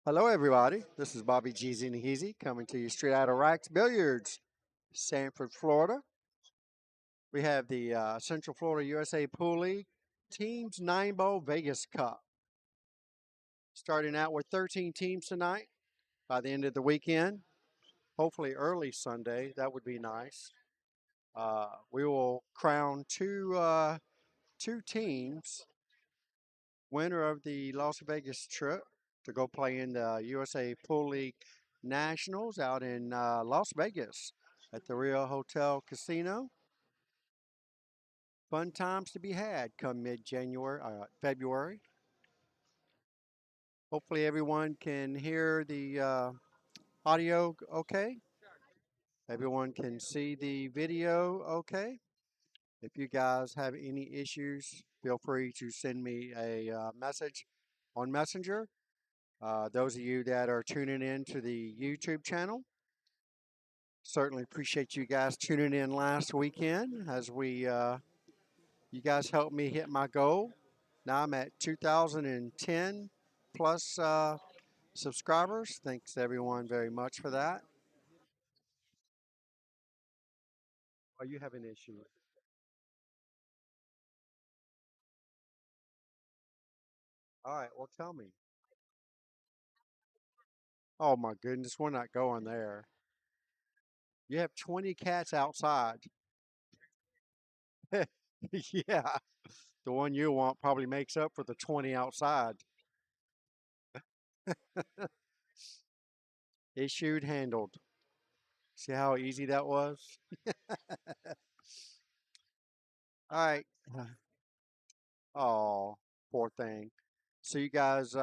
Hello, everybody. This is Bobby Jeezy and Heezy coming to you straight out of Rax Billiards, Sanford, Florida. We have the Central Florida USA Pool League Teams 9 Bowl Vegas Cup. Starting out with 13 teams tonight by the end of the weekend. Hopefully, early Sunday. That would be nice. We will crown two teams winner of the Las Vegas trip to go play in the USA Pool League Nationals out in Las Vegas at the Rio Hotel Casino. Fun times to be had come mid-January, February. Hopefully everyone can hear the audio okay. Everyone can see the video okay. If you guys have any issues, feel free to send me a message on Messenger. Those of you that are tuning in to the YouTube channel, certainly appreciate you guys tuning in last weekend as you guys helped me hit my goal. Now I'm at 2010 plus subscribers. Thanks everyone very much for that. Are you having issues? All right, well tell me. Oh my goodness, we're not going there. You have 20 cats outside. Yeah, the one you want probably makes up for the 20 outside. Issued, handled. See how easy that was? All right. Oh, poor thing. So you guys,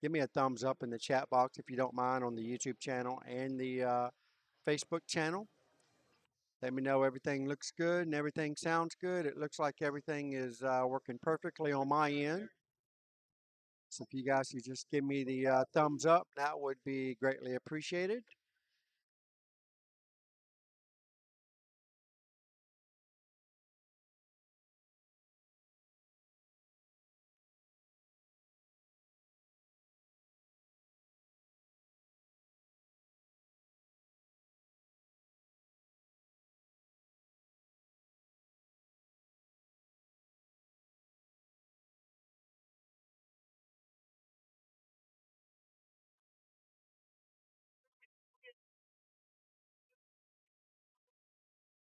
give me a thumbs up in the chat box if you don't mind on the YouTube channel and the Facebook channel. Let me know everything looks good and everything sounds good. It looks like everything is working perfectly on my end. So if you guys could just give me the thumbs up, that would be greatly appreciated.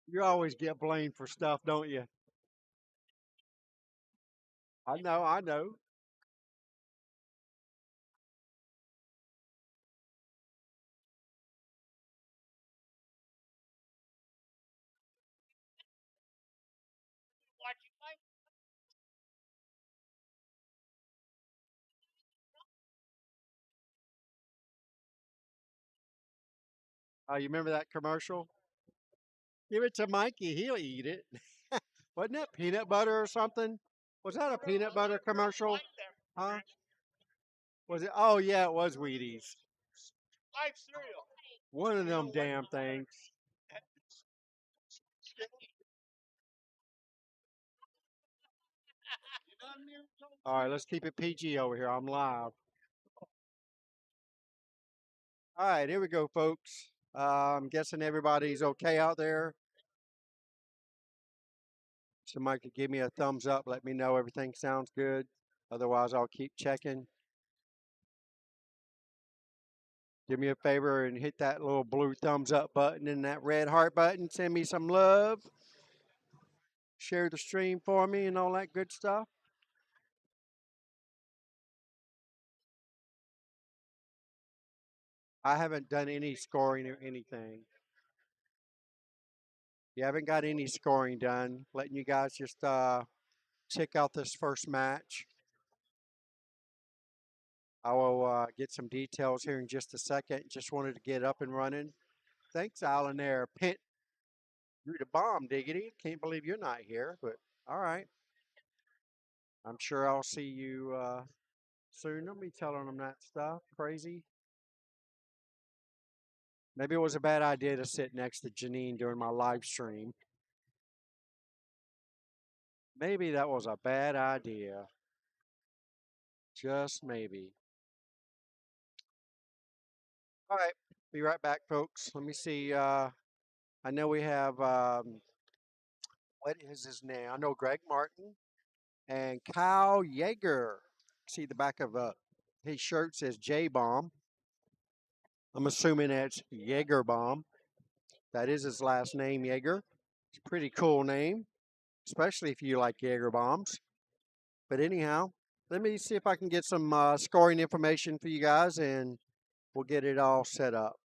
You always get blamed for stuff, don't you? I know, I know. You remember that commercial? Give it to Mikey, he'll eat it. Wasn't that peanut butter or something? Was that a peanut butter commercial? Huh? Was it? Oh yeah, it was Wheaties. One of them damn things. All right, let's keep it PG over here. I'm live. All right, here we go, folks. I'm guessing everybody's okay out there. Somebody could give me a thumbs up. Let me know everything sounds good. Otherwise, I'll keep checking. Do me a favor and hit that little blue thumbs up button and that red heart button. Send me some love. Share the stream for me and all that good stuff. I haven't done any scoring or anything. You haven't got any scoring done. Letting you guys just check out this first match. I will get some details here in just a second. Just wanted to get up and running. Thanks, Alan. There, Pent, you're the bomb, diggity. Can't believe you're not here, but all right. I'm sure I'll see you soon. Don't be telling them that stuff. Crazy. Maybe it was a bad idea to sit next to Janine during my live stream. Maybe that was a bad idea. Just maybe. All right, be right back, folks. Let me see. I know we have what is his name? I know Greg Martin and Kyle Yeager. See the back of his shirt says J Bomb. I'm assuming that's Jaeger Bomb. That is his last name, Yeager. It's a pretty cool name, especially if you like Jaeger bombs. But anyhow, let me see if I can get some scoring information for you guys, and we'll get it all set up.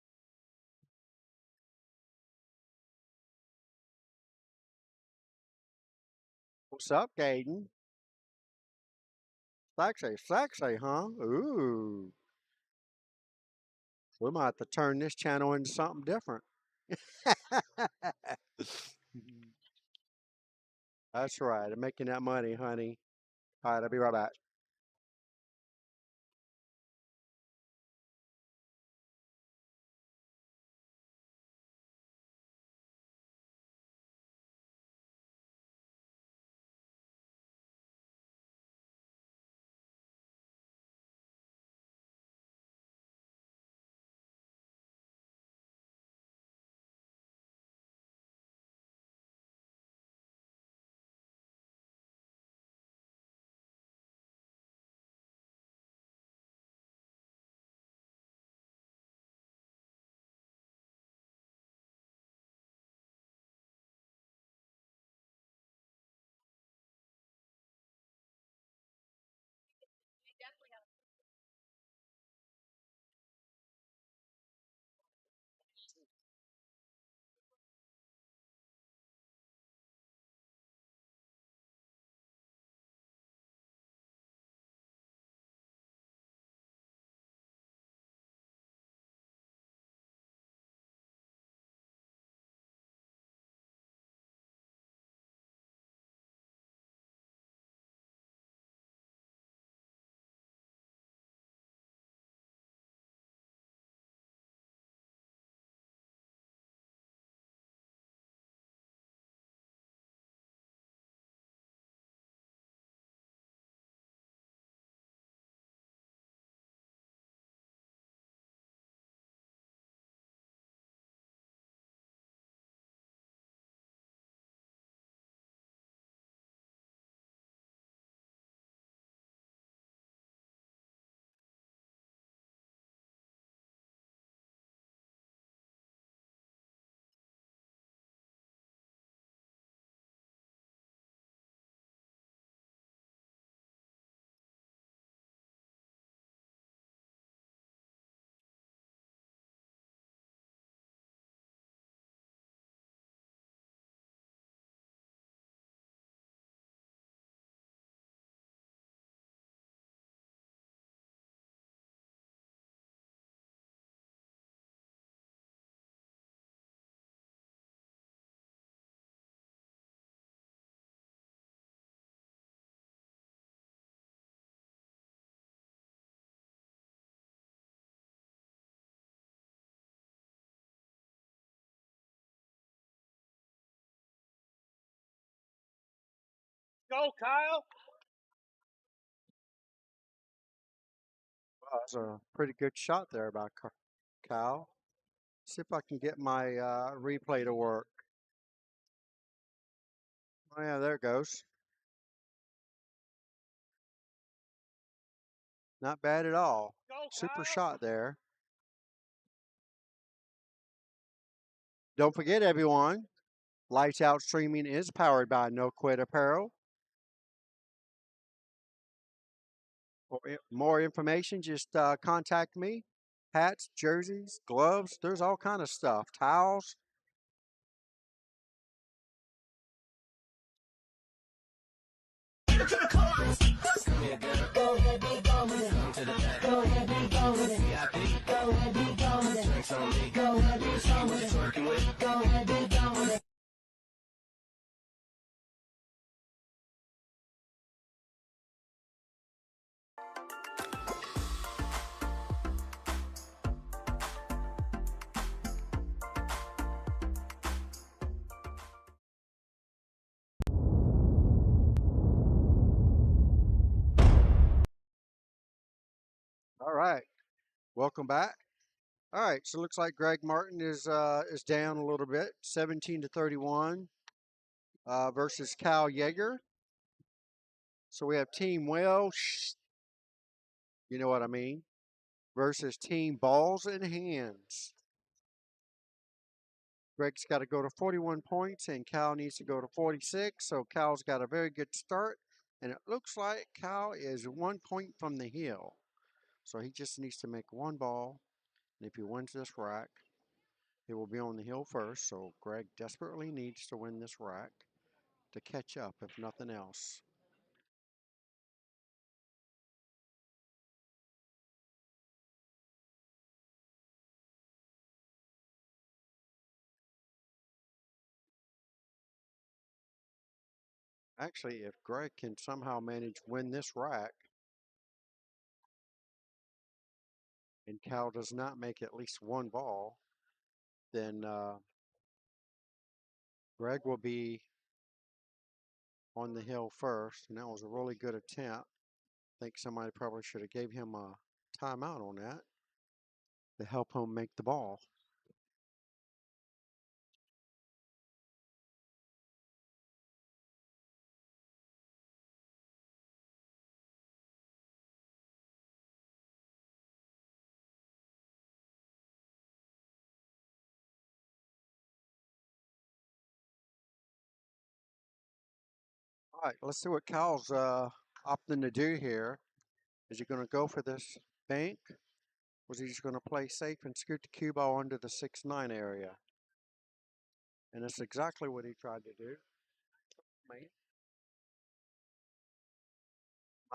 What's up, Gaden? Sexy, huh? Ooh, we might have to turn this channel into something different. That's right. I'm making that money, honey. All right, I'll be right back. Go, Kyle. Wow, that's a pretty good shot there by Kyle. See if I can get my replay to work. Oh, yeah, there it goes. Not bad at all. Go, Super Kyle. shot there. Don't forget, everyone, Lights Out Streaming is powered by No Quit Apparel. For more information, just contact me. Hats, jerseys, gloves, there's all kind of stuff. Towels. All right. Welcome back. All right, so it looks like Greg Martin is down a little bit, 17-31 versus Cal Yeager. So we have Team Welsh, you know what I mean, versus Team Balls in Hands. Greg's got to go to 41 points, and Cal needs to go to 46. So Cal's got a very good start, and it looks like Cal is 1 point from the hill. So he just needs to make one ball, and if he wins this rack, he will be on the hill first. So Greg desperately needs to win this rack to catch up, if nothing else. Actually, if Greg can somehow manage win this rack, and Cal does not make at least one ball, then Greg will be on the hill first, and that was a really good attempt. I think somebody probably should have gave him a timeout on that to help him make the ball. All right, let's see what Cal's opting to do here. Is he going to go for this bank? Or is he just going to play safe and scoot the cue ball under the 6-9 area? And that's exactly what he tried to do. Man.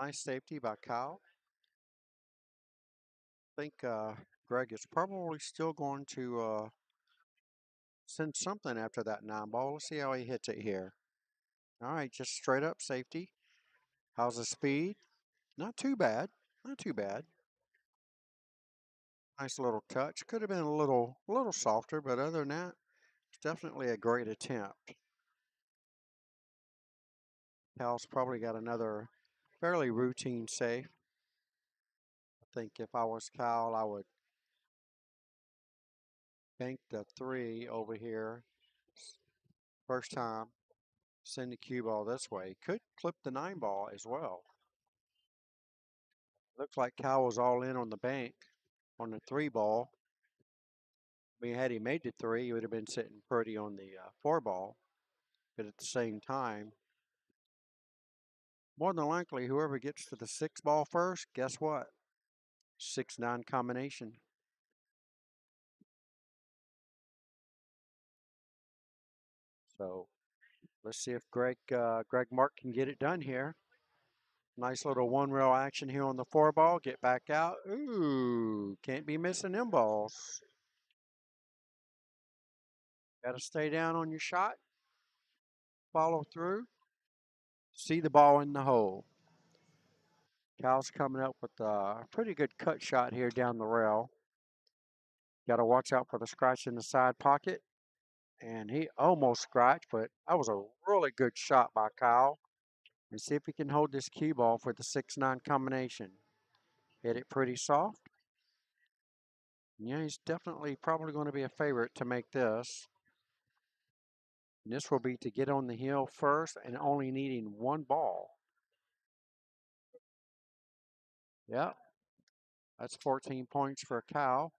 Nice safety by Cal. I think Greg is probably still going to send something after that 9 ball. Let's see how he hits it here. All right, just straight up safety. How's the speed? Not too bad. Not too bad. Nice little touch. Could have been a little softer, but other than that, it's definitely a great attempt. Cal's probably got another fairly routine save. I think if I was Cal, I would bank the 3 over here. First time, send the cue ball this way. Could clip the 9 ball as well. Looks like Cal was all in on the bank on the 3 ball. I mean, had he made the 3, he would have been sitting pretty on the 4 ball. But at the same time, more than likely, whoever gets to the 6 ball first, guess what? 6-9 combination. So let's see if Greg Mark can get it done here. Nice little one rail action here on the 4 ball. Get back out. Ooh, can't be missing them balls. Got to stay down on your shot. Follow through. See the ball in the hole. Cal's coming up with a pretty good cut shot here down the rail. Got to watch out for the scratch in the side pocket. And he almost scratched, but that was a really good shot by Kyle. And see if he can hold this cue ball for the 6-9 combination. Hit it pretty soft. Yeah, he's definitely probably going to be a favorite to make this. And this will be to get on the hill first and only needing one ball. Yeah, that's 14 points for Cal.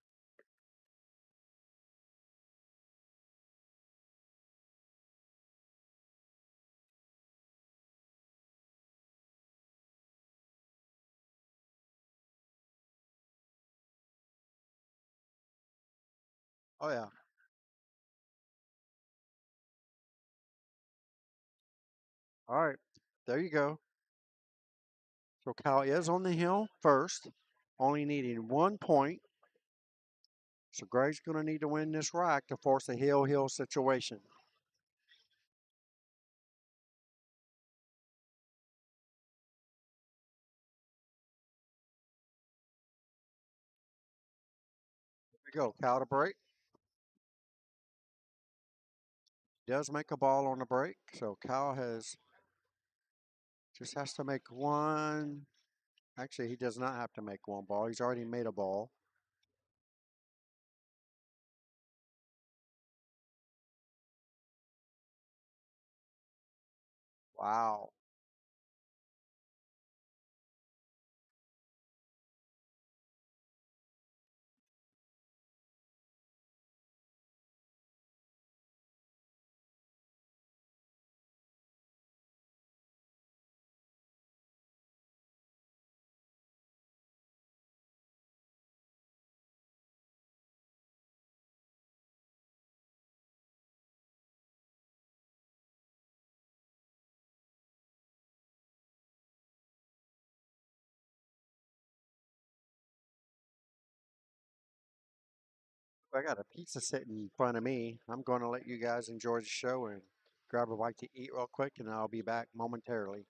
Oh, yeah. All right, there you go. So Cal is on the hill first, only needing 1 point. So Greg's going to need to win this rack to force a hill situation. Here we go. Cal to break. Does make a ball on the break. So Cal just has to make one. Actually, he does not have to make one ball. He's already made a ball. Wow. I got a pizza sitting in front of me. I'm going to let you guys enjoy the show and grab a bite to eat real quick, and I'll be back momentarily.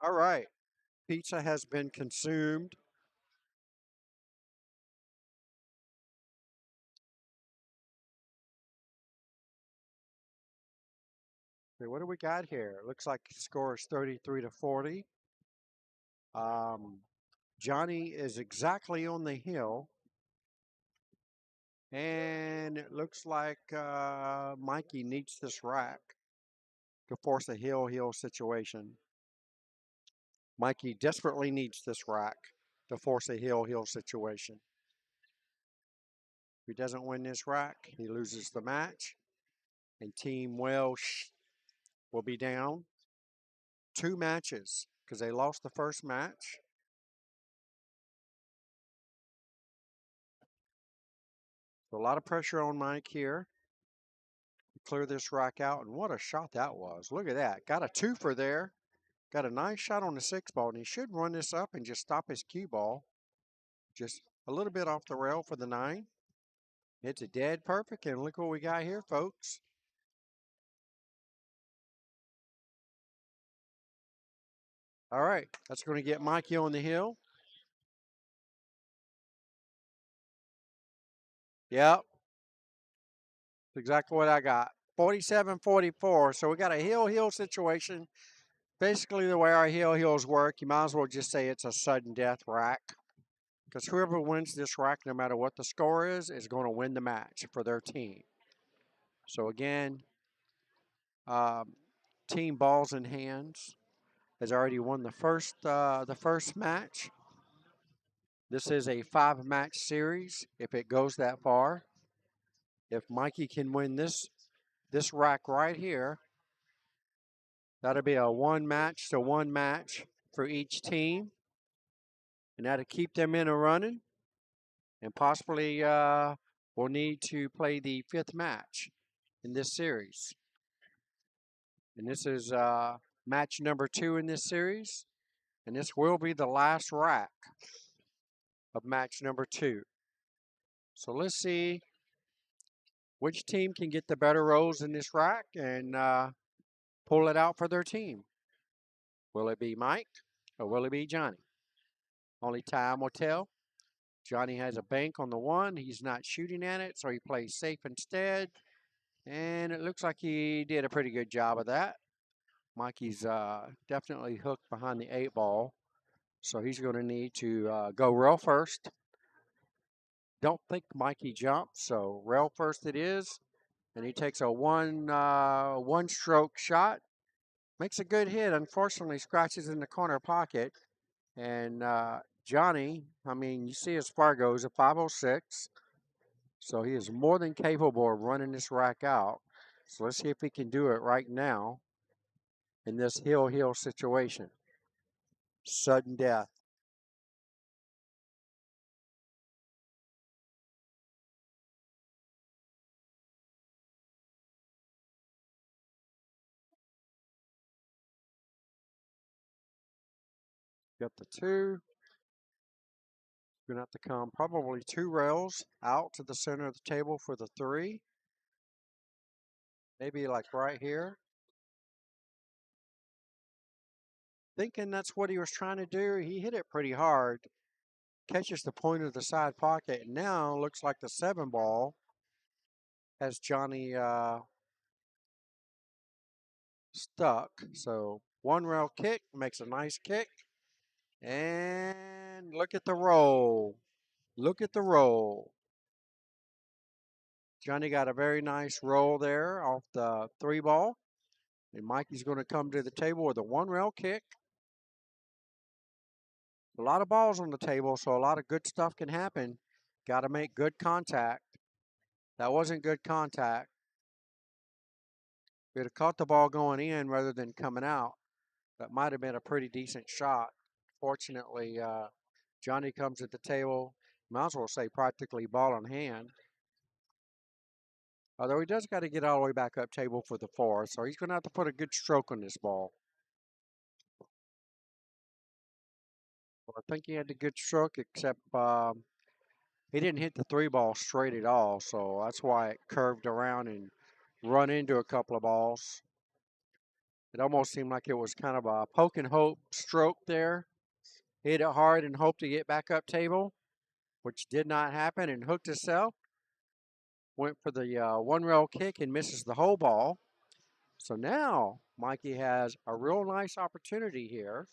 All right. Pizza has been consumed. Okay, what do we got here? Looks like the score is 33-40. Um, Johnny is exactly on the hill. And it looks like Mikey needs this rack to force a heel situation. Mikey desperately needs this rack to force a heel situation. If he doesn't win this rack, he loses the match. And Team Welsh will be down 2 matches because they lost the first match. So a lot of pressure on Mike here to clear this rack out. And what a shot that was. Look at that. Got a twofer there. Got a nice shot on the 6 ball. And he should run this up and just stop his cue ball. Just a little bit off the rail for the 9. It's a dead perfect. And look what we got here, folks. All right. That's going to get Mikey on the hill. Yep. That's exactly what I got. 47-44. So we got a heel situation. Basically, the way our hills work, you might as well just say it's a sudden death rack. Because whoever wins this rack, no matter what the score is going to win the match for their team. So again, team balls in hands has already won the first match. This is a 5-match series. If it goes that far, if Mikey can win this rack right here, that'll be a 1-match for each team, and that'll keep them in a running. And possibly we'll need to play the 5th match in this series. And this is match number 2 in this series, and this will be the last rack of match number 2. So let's see which team can get the better rolls in this rack and pull it out for their team. Will it be Mike or will it be Johnny? Only time will tell. Johnny has a bank on the 1. He's not shooting at it, so he plays safe instead. And it looks like he did a pretty good job of that. Mikey's definitely hooked behind the 8 ball, so he's going to need to go rail first. Don't think Mikey jumps, so rail first it is. And he takes a one-stroke shot. Makes a good hit. Unfortunately, scratches in the corner pocket. And Johnny, I mean, you see his Fargo is a 506. So he is more than capable of running this rack out. So let's see if he can do it right now in this heel situation. Sudden death. Got the 2. Going to have to come probably 2 rails out to the center of the table for the 3. Maybe like right here. Thinking that's what he was trying to do. He hit it pretty hard. Catches the point of the side pocket. And now looks like the 7 ball has Johnny stuck. So 1 rail kick makes a nice kick. And look at the roll. Look at the roll. Johnny got a very nice roll there off the 3 ball. And Mikey's going to come to the table with a 1 rail kick. A lot of balls on the table, so a lot of good stuff can happen. Got to make good contact. That wasn't good contact. We'd have caught the ball going in rather than coming out. That might have been a pretty decent shot. Fortunately, Johnny comes to the table, might as well say practically ball in hand. Although he does got to get all the way back up table for the 4, so he's going to have to put a good stroke on this ball. Well, I think he had a good stroke, except he didn't hit the 3 ball straight at all, so that's why it curved around and run into a couple of balls. It almost seemed like it was kind of a poke and hope stroke there. Hit it hard and hoped to get back up table, which did not happen, and hooked himself. Went for the one rail kick and misses the whole ball. So now Mikey has a real nice opportunity here.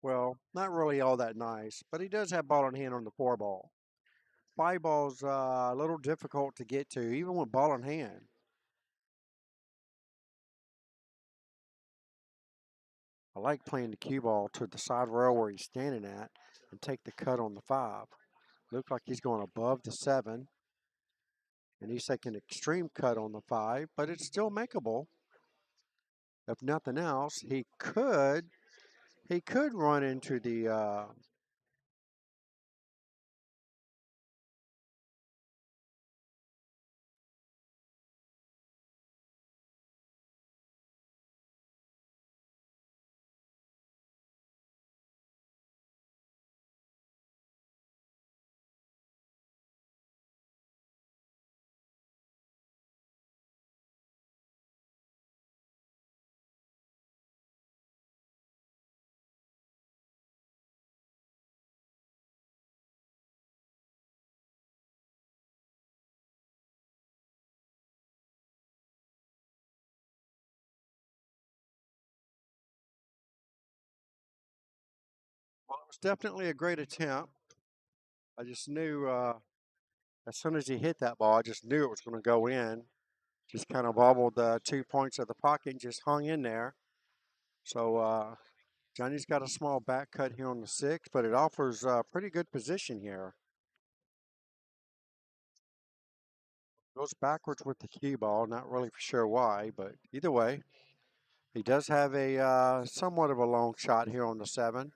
Well, not really all that nice, but he does have ball in hand on the 4 ball. 5 ball's a little difficult to get to, even with ball in hand. I like playing the cue ball to the side rail where he's standing at and take the cut on the 5. Look like he's going above the 7, and he's taking an extreme cut on the 5, but it's still makeable. If nothing else, he could run into the well, it was definitely a great attempt. I just knew as soon as he hit that ball, I just knew it was going to go in. Just kind of bobbled the 2 points of the pocket and just hung in there. So Johnny's got a small back cut here on the 6, but it offers pretty good position here. Goes backwards with the cue ball. Not really sure why, but either way, he does have a somewhat of a long shot here on the 7.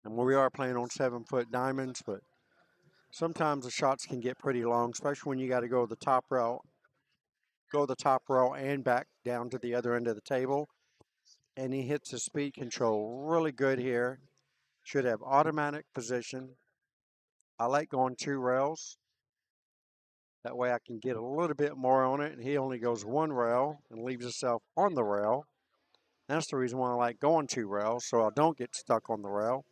And we are playing on 7-foot diamonds, but sometimes the shots can get pretty long, especially when you got to go the top row, and back down to the other end of the table. And he hits his speed control really good here. Should have automatic position. I like going 2 rails. That way I can get a little bit more on it, and he only goes 1 rail and leaves himself on the rail. That's the reason why I like going 2 rails, so I don't get stuck on the rail.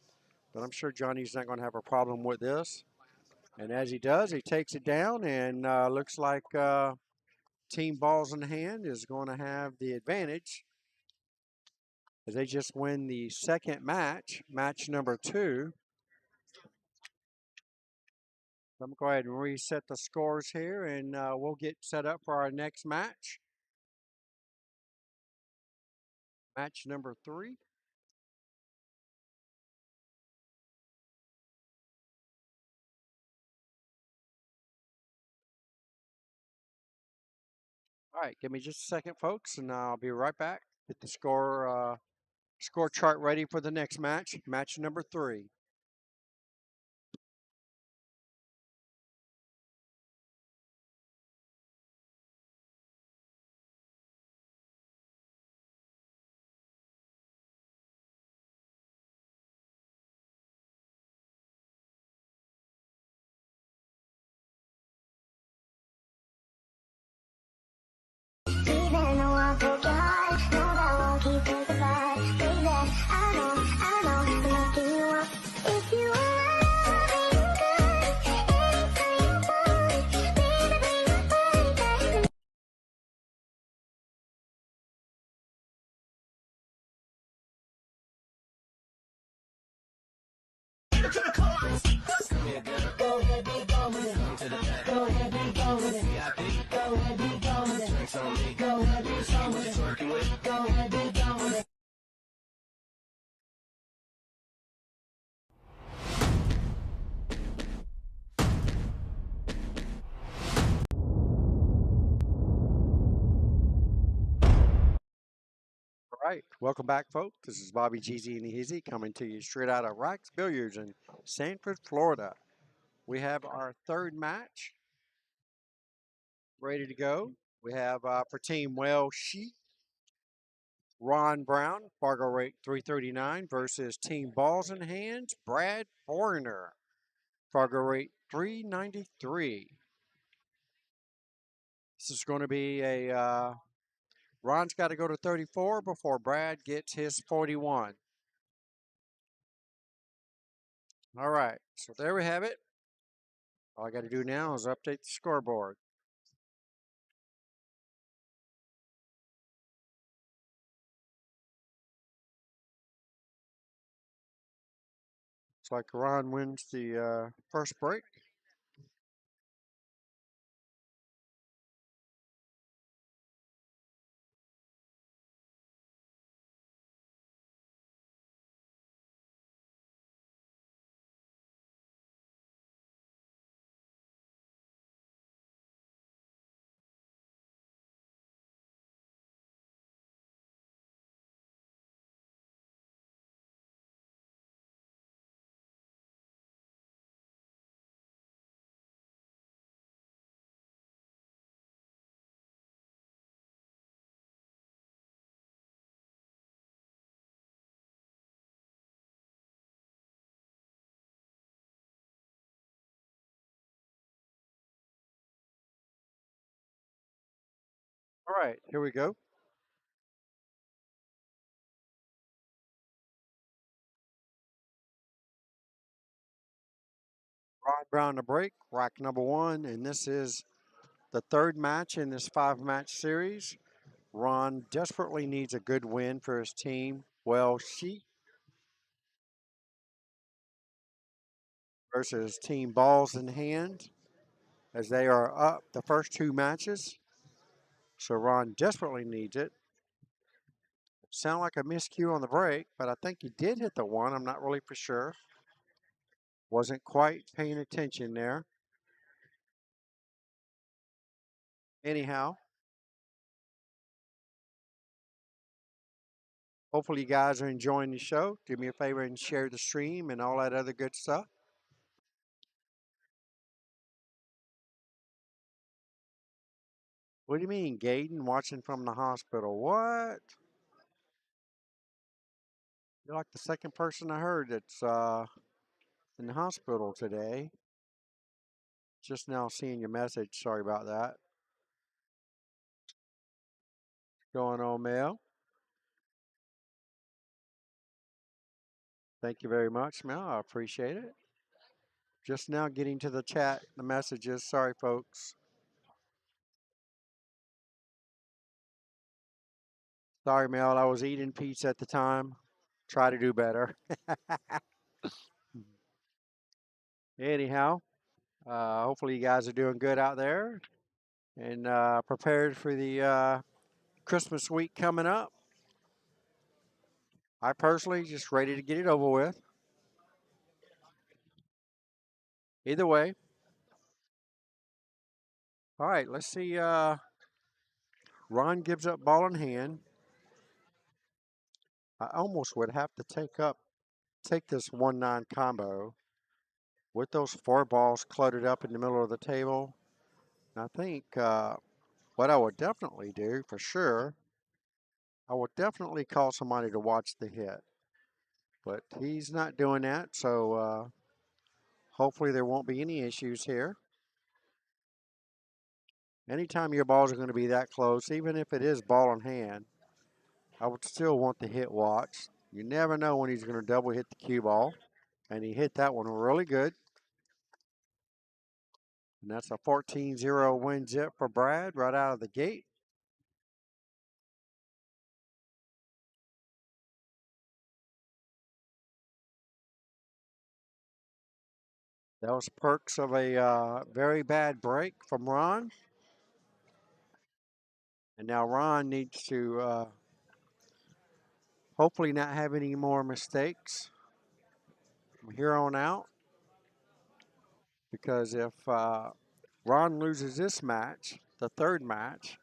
But I'm sure Johnny's not going to have a problem with this. And as he does, he takes it down, and looks like Team Balls in Hand is going to have the advantage as they just win the second match, match number 2. I'm going to go ahead and reset the scores here, and we'll get set up for our next match. Match number 3. All right, give me just a second, folks, and I'll be right back. Get the score chart ready for the next match, match number 3. All right, welcome back, folks. This is Bobby GZ and Easy coming to you straight out of Racks Billiards in Sanford, Florida. We have our third match ready to go. We have for Team Well She, Ron Brown, Fargo rate 339 versus Team Balls in Hands, Brad Foreigner, Fargo rate 393. This is going to be a Ron's got to go to 34 before Brad gets his 41. All right, so there we have it. All I got to do now is update the scoreboard. Looks like Ron wins the first break. All right, here we go. Ron Brown to break, rack number one, and this is the third match in this five-match series. Ron desperately needs a good win for his team. Well, she versus Team Balls in Hand as they are up the first two matches. So Ron desperately needs it. Sound like a miscue on the break, but I think he did hit the one. I'm not really for sure. Wasn't quite paying attention there. Anyhow, hopefully you guys are enjoying the show. Do me a favor and share the stream and all that other good stuff. What do you mean, Gaydon watching from the hospital? What? You're like the second person I heard that's in the hospital today. Just now seeing your message. Sorry about that. Going on, Mel? Thank you very much, Mel. I appreciate it. Just now getting to the chat, the messages. Sorry, folks. Sorry, Mel. I was eating pizza at the time. Try to do better. Anyhow, hopefully you guys are doing good out there and prepared for the Christmas week coming up. I personally just ready to get it over with. Either way. All right, let's see. Ron gives up ball in hand. I almost would have to take this 1-9 combo with those four balls cluttered up in the middle of the table. And I think what I would definitely do for sure, I would definitely call somebody to watch the hit. But he's not doing that, so hopefully there won't be any issues here. Anytime your balls are going to be that close, even if it is ball in hand, I would still want the hit watch. You never know when he's going to double hit the cue ball. And he hit that one really good. And that's a 14-0 win zip for Brad right out of the gate. Those perks of a very bad break from Ron. And now Ron needs to hopefully not have any more mistakes from here on out. Because if Ron loses this match, the third match,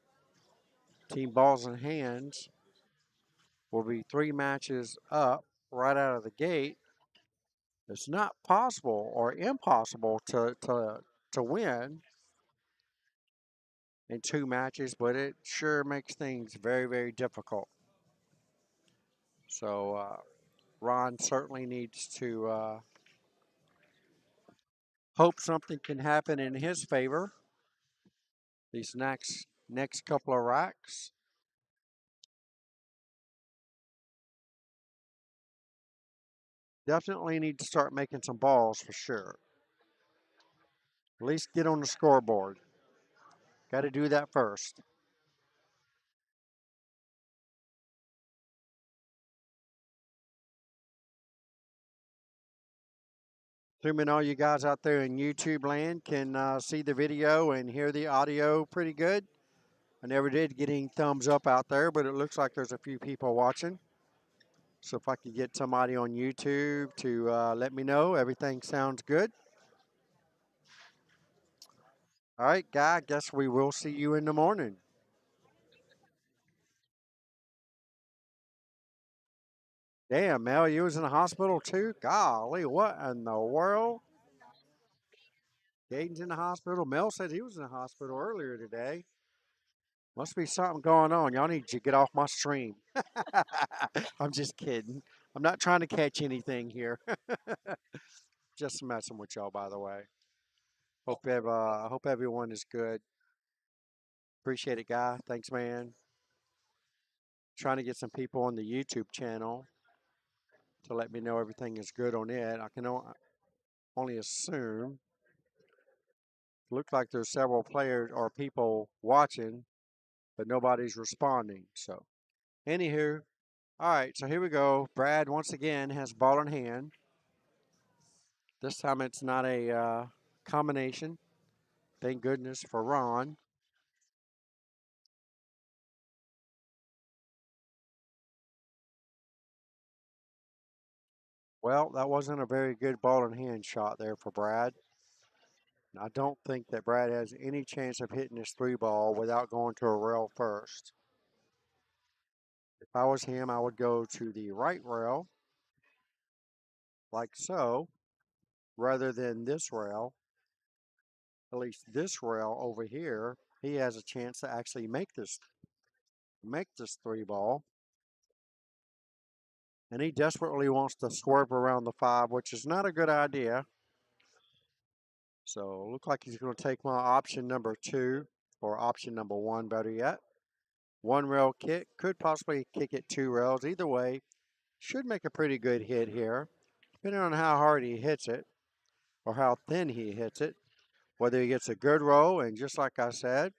Team Balls and Hands will be three matches up right out of the gate. It's not possible or impossible to win in two matches, but it sure makes things very, very difficult. So Ron certainly needs to hope something can happen in his favor. these next couple of racks. Definitely need to start making some balls for sure. At least get on the scoreboard. Got to do that first. Assuming all you guys out there in YouTube land can see the video and hear the audio pretty good. I never did get any thumbs up out there, but it looks like there's a few people watching. So if I could get somebody on YouTube to let me know everything sounds good. All right, Guy, I guess we will see you in the morning. Damn, Mel, you was in the hospital too? Golly, what in the world? Gaten's in the hospital. Mel said he was in the hospital earlier today. Must be something going on. Y'all need to get off my stream. I'm just kidding. I'm not trying to catch anything here. Just messing with y'all, by the way. Hope everyone is good. Appreciate it, Guy. Thanks, man. Trying to get some people on the YouTube channel to let me know everything is good on it. I can only assume. Looks like there's several players or people watching, but nobody's responding. So, anywho, all right. So here we go. Brad once again has ball in hand. This time it's not a combination. Thank goodness for Ron. Well, that wasn't a very good ball in hand shot there for Brad. I don't think that Brad has any chance of hitting this three ball without going to a rail first. If I was him, I would go to the right rail, like so, rather than this rail. At least this rail over here, he has a chance to actually make this three ball. And he desperately wants to swerve around the five, which is not a good idea. So look like he's going to take my option number two, or option number one, better yet. One rail kick, could possibly kick it two rails. Either way, should make a pretty good hit here, depending on how hard he hits it or how thin he hits it. Whether he gets a good roll, and just like I said,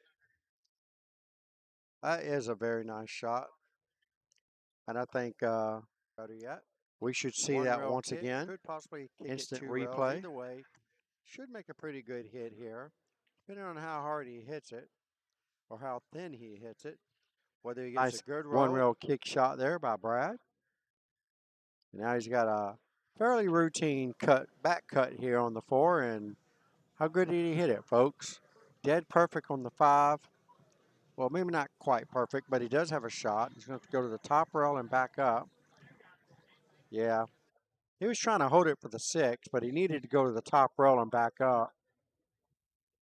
that is a very nice shot. And I think better yet, we should see one that once again. Could possibly kick instant it two replay. Rails. Either way, should make a pretty good hit here, depending on how hard he hits it or how thin he hits it. Whether he gets a good roll. One rail kick shot there by Brad. And now he's got a fairly routine back cut here on the four. And how good did he hit it, folks? Dead perfect on the five. Well, maybe not quite perfect, but he does have a shot. He's going to have to go to the top rail and back up. Yeah. He was trying to hold it for the six, but he needed to go to the top rail and back up.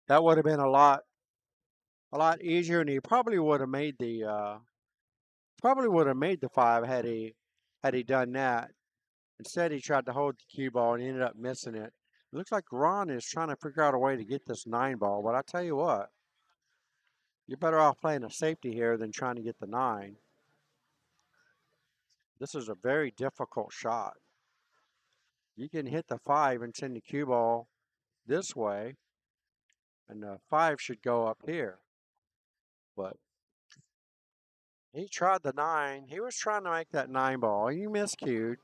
That would have been a lot easier, and he probably would have made the five had he done that. Instead, he tried to hold the cue ball and he ended up missing it. It looks like Ron is trying to figure out a way to get this nine ball, but I tell you what, you're better off playing a safety here than trying to get the nine. This is a very difficult shot. You can hit the five and send the cue ball this way, and the five should go up here. But he tried the nine. He was trying to make that nine ball. He miscued.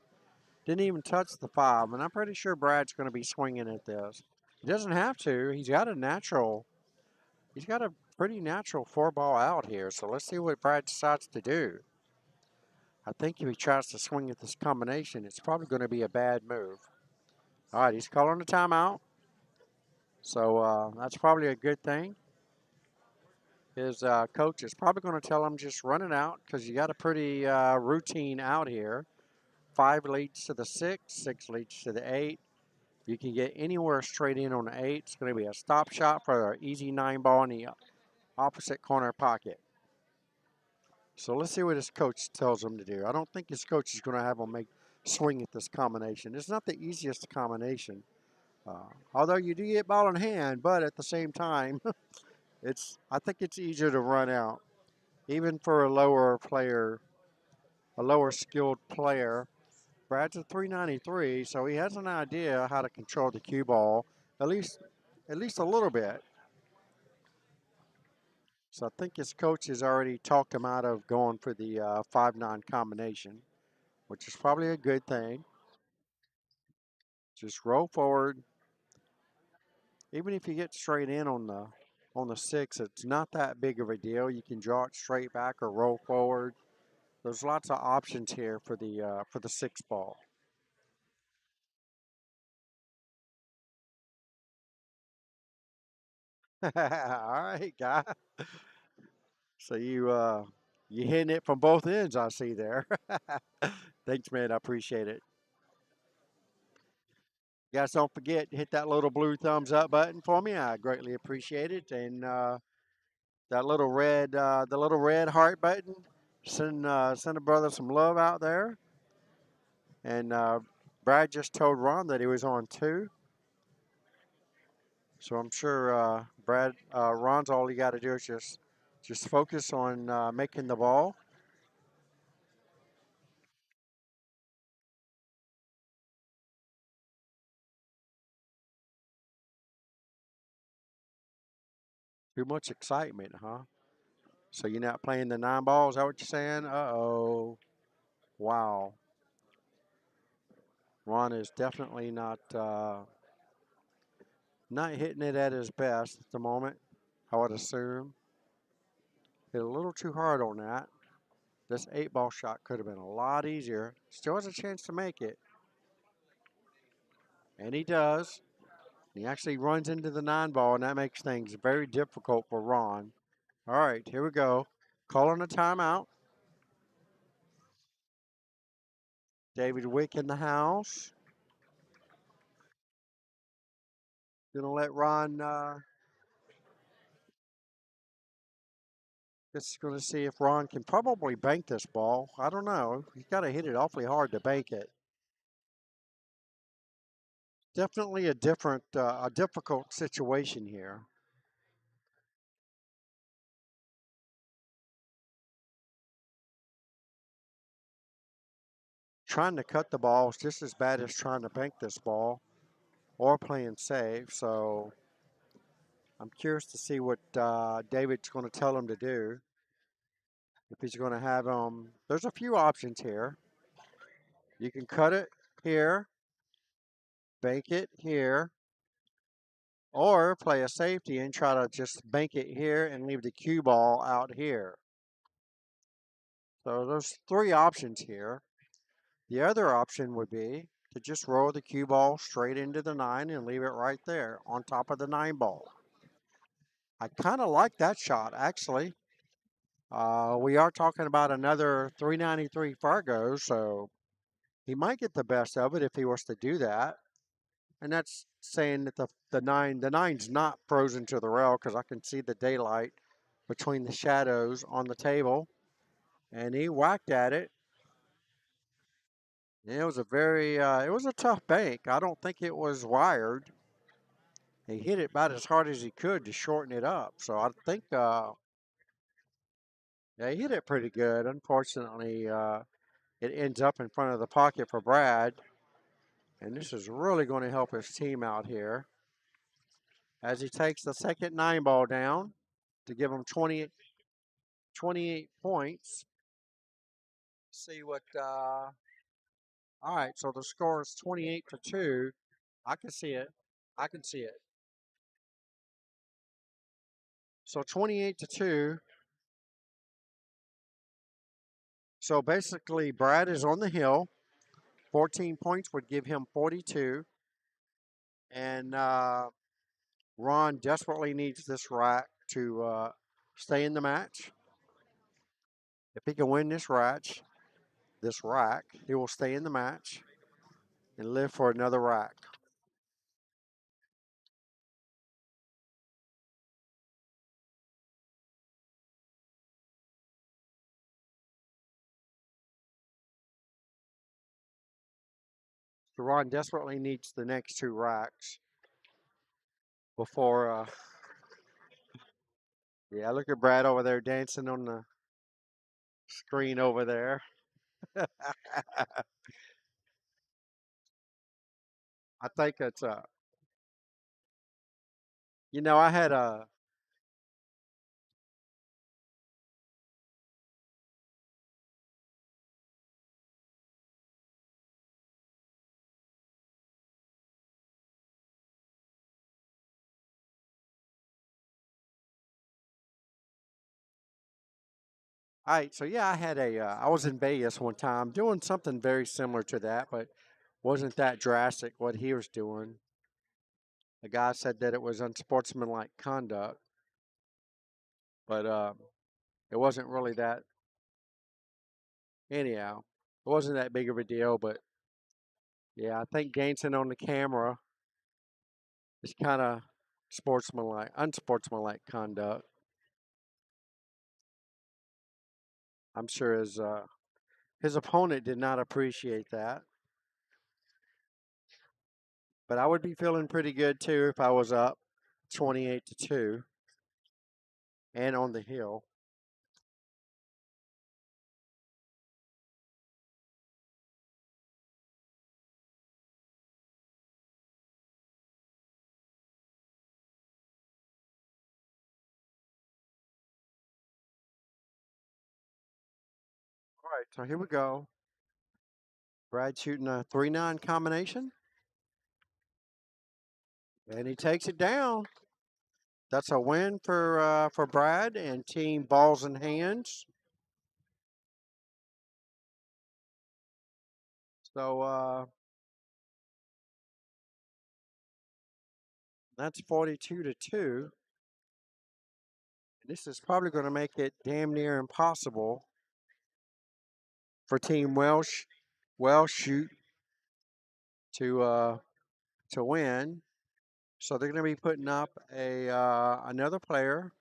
Didn't even touch the five, and I'm pretty sure Brad's going to be swinging at this. He doesn't have to. He's got a pretty natural four ball out here. So let's see what Brad decides to do. I think if he tries to swing at this combination, it's probably going to be a bad move. All right, he's calling a timeout. So that's probably a good thing. His coach is probably going to tell him just run it out because you got a pretty routine out here. Five leads to the six, six leads to the eight. You can get anywhere straight in on the eight. It's going to be a stop shot for an easy nine ball in the opposite corner pocket. So let's see what his coach tells him to do. I don't think his coach is going to have him swing at this combination. It's not the easiest combination. Although you do get ball in hand, but at the same time, I think it's easier to run out, even for a lower player, a lower skilled player. Brad's a 393, so he has an idea how to control the cue ball, at least at least a little bit. So I think his coach has already talked him out of going for the 5-9 combination, which is probably a good thing. Just roll forward. Even if you get straight in on the six, it's not that big of a deal. You can draw it straight back or roll forward. There's lots of options here for the six ball. All right, guy. So you hitting it from both ends, I see there. Thanks, man. I appreciate it. Guys, don't forget hit that little blue thumbs up button for me. I greatly appreciate it, and the little red heart button. Send a brother some love out there. And Brad just told Ron that he was on two, so I'm sure Ron's all you got to do is just focus on making the ball. Too much excitement, huh? So you're not playing the nine ball? Is that what you're saying? Uh-oh. Wow. Ron is definitely not hitting it at his best at the moment, I would assume. Hit a little too hard on that. This eight ball shot could have been a lot easier. Still has a chance to make it. And he does. He actually runs into the nine ball, and that makes things very difficult for Ron. All right, here we go. Calling a timeout. David Wick in the house. Gonna let Ron. Just gonna see if Ron can probably bank this ball. I don't know. He's got to hit it awfully hard to bank it. Definitely a difficult situation here. Trying to cut the ball is just as bad as trying to bank this ball or playing safe. So I'm curious to see what David's going to tell him to do. If he's going to have there's a few options here. You can cut it here, bank it here, or play a safety and try to just bank it here and leave the cue ball out here. So there's three options here. The other option would be to just roll the cue ball straight into the nine and leave it right there on top of the nine ball. I kind of like that shot, actually. We are talking about another 393 Fargo, so he might get the best of it if he was to do that. And that's saying that the nine's not frozen to the rail because I can see the daylight between the shadows on the table. And he whacked at it. And it was a tough bank. I don't think it was wired. He hit it about as hard as he could to shorten it up. So I think, yeah, he hit it pretty good. Unfortunately, it ends up in front of the pocket for Brad. And this is really going to help his team out here as he takes the second nine ball down to give him 28 points. See what, all right, so the score is 28-2. I can see it. I can see it. So 28-2. So basically, Brad is on the hill. 14 points would give him 42. And Ron desperately needs this rack to stay in the match. If he can win this rack, he will stay in the match and live for another rack. So Ron desperately needs the next two racks before Yeah, look at Brad over there dancing on the screen over there. I think it's I had a. All right, so yeah, I had a. I was in Vegas one time doing something very similar to that, but wasn't that drastic what he was doing. The guy said that it was unsportsmanlike conduct, but it wasn't really that. Anyhow, it wasn't that big of a deal, but yeah, I think dancing on the camera is kind of unsportsmanlike conduct. I'm sure his opponent did not appreciate that, but I would be feeling pretty good too if I was up 28-2 and on the hill. All right, so here we go. Brad shooting a 3-9 combination, and he takes it down. That's a win for Brad and team balls and hands. So that's 42-2. This is probably going to make it damn near impossible for Team Welsh shoot to to win. So they're going to be putting up a another player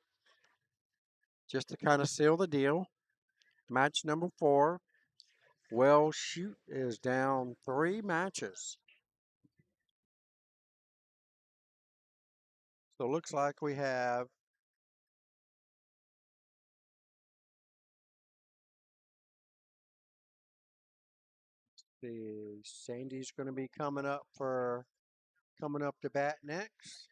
just to kind of seal the deal. Match number 4. Welsh shoot is down 3 matches. So it looks like we have the Sandy's going to be coming up to bat next.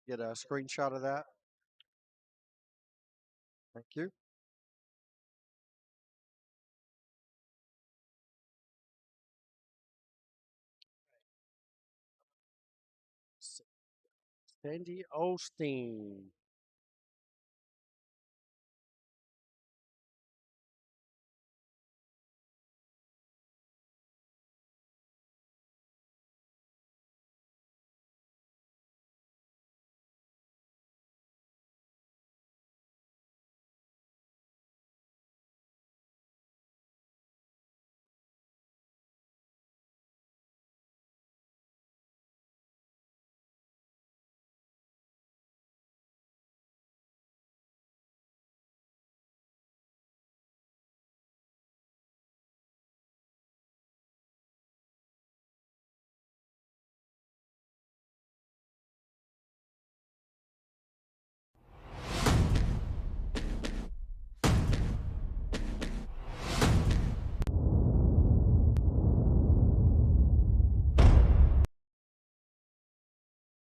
Get a screenshot of that. Thank you. Sandy Osteen.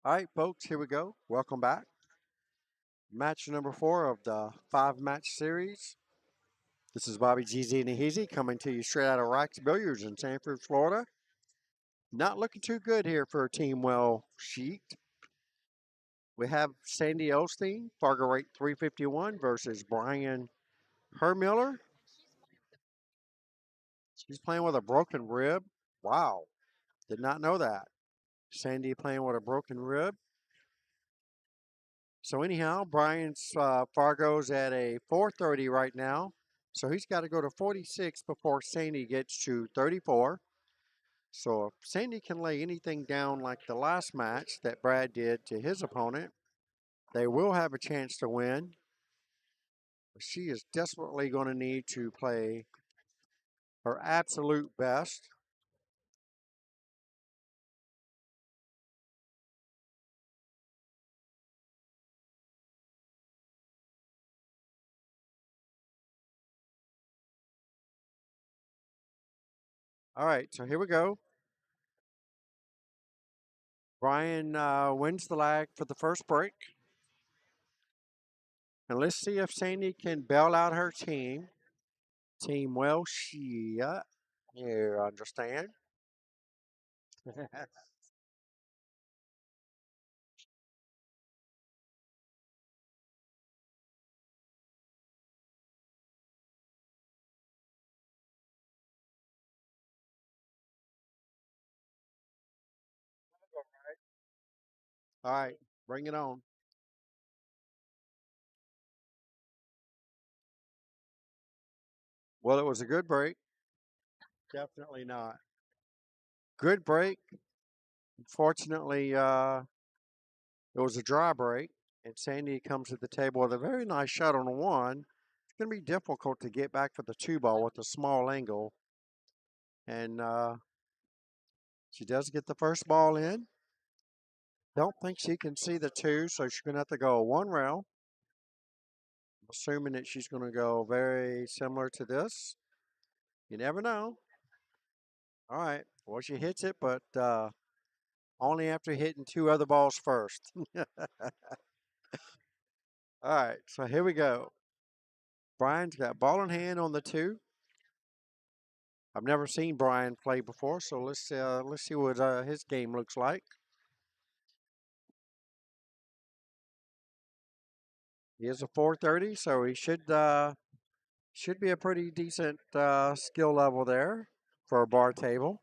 All right, folks, here we go. Welcome back. Match number 4 of the 5-match series. This is Bobby GZ Nahizi coming to you straight out of Racks Billiards in Sanford, Florida. Not looking too good here for Team Well Sheet. We have Sandy Osteen, Fargo rate 351 versus Brian Hermiller. She's playing with a broken rib. Wow, did not know that. Sandy playing with a broken rib. So anyhow, Brian's Fargo's at a 430 right now. So he's got to go to 46 before Sandy gets to 34. So if Sandy can lay anything down like the last match that Brad did to his opponent, they will have a chance to win. She is desperately going to need to play her absolute best. All right, so here we go. Brian wins the lag for the first break. And let's see if Sandy can bail out her team. Team Welshia. You understand? All right, bring it on. Well, it was a good break. Definitely not. Good break. Unfortunately, it was a dry break, and Sandy comes to the table with a very nice shot on the one. It's going to be difficult to get back for the two ball with a small angle. And she does get the first ball in. Don't think she can see the two, so she's going to have to go one rail. Assuming that she's going to go very similar to this. You never know. All right. Well, she hits it, but only after hitting two other balls first. All right. So here we go. Brian's got ball in hand on the two. I've never seen Brian play before, so let's see what his game looks like. He is a 430, so he should be a pretty decent skill level there for a bar table.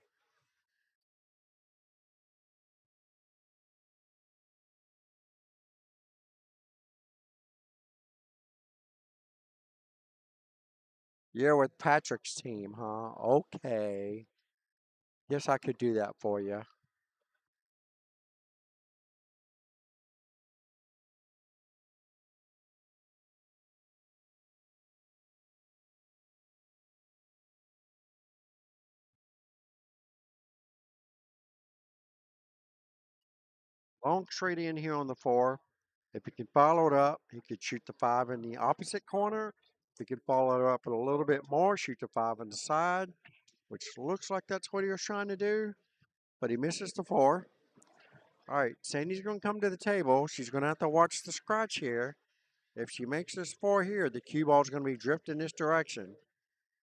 You're with Patrick's team, huh? Okay. Guess I could do that for you. Long straight in here on the four. If he can follow it up, he could shoot the five in the opposite corner. If he can follow it up a little bit more, shoot the five on the side, which looks like that's what he was trying to do, but he misses the four. All right, Sandy's going to come to the table. She's going to have to watch the scratch here. If she makes this four here, the cue ball is going to be drifting this direction.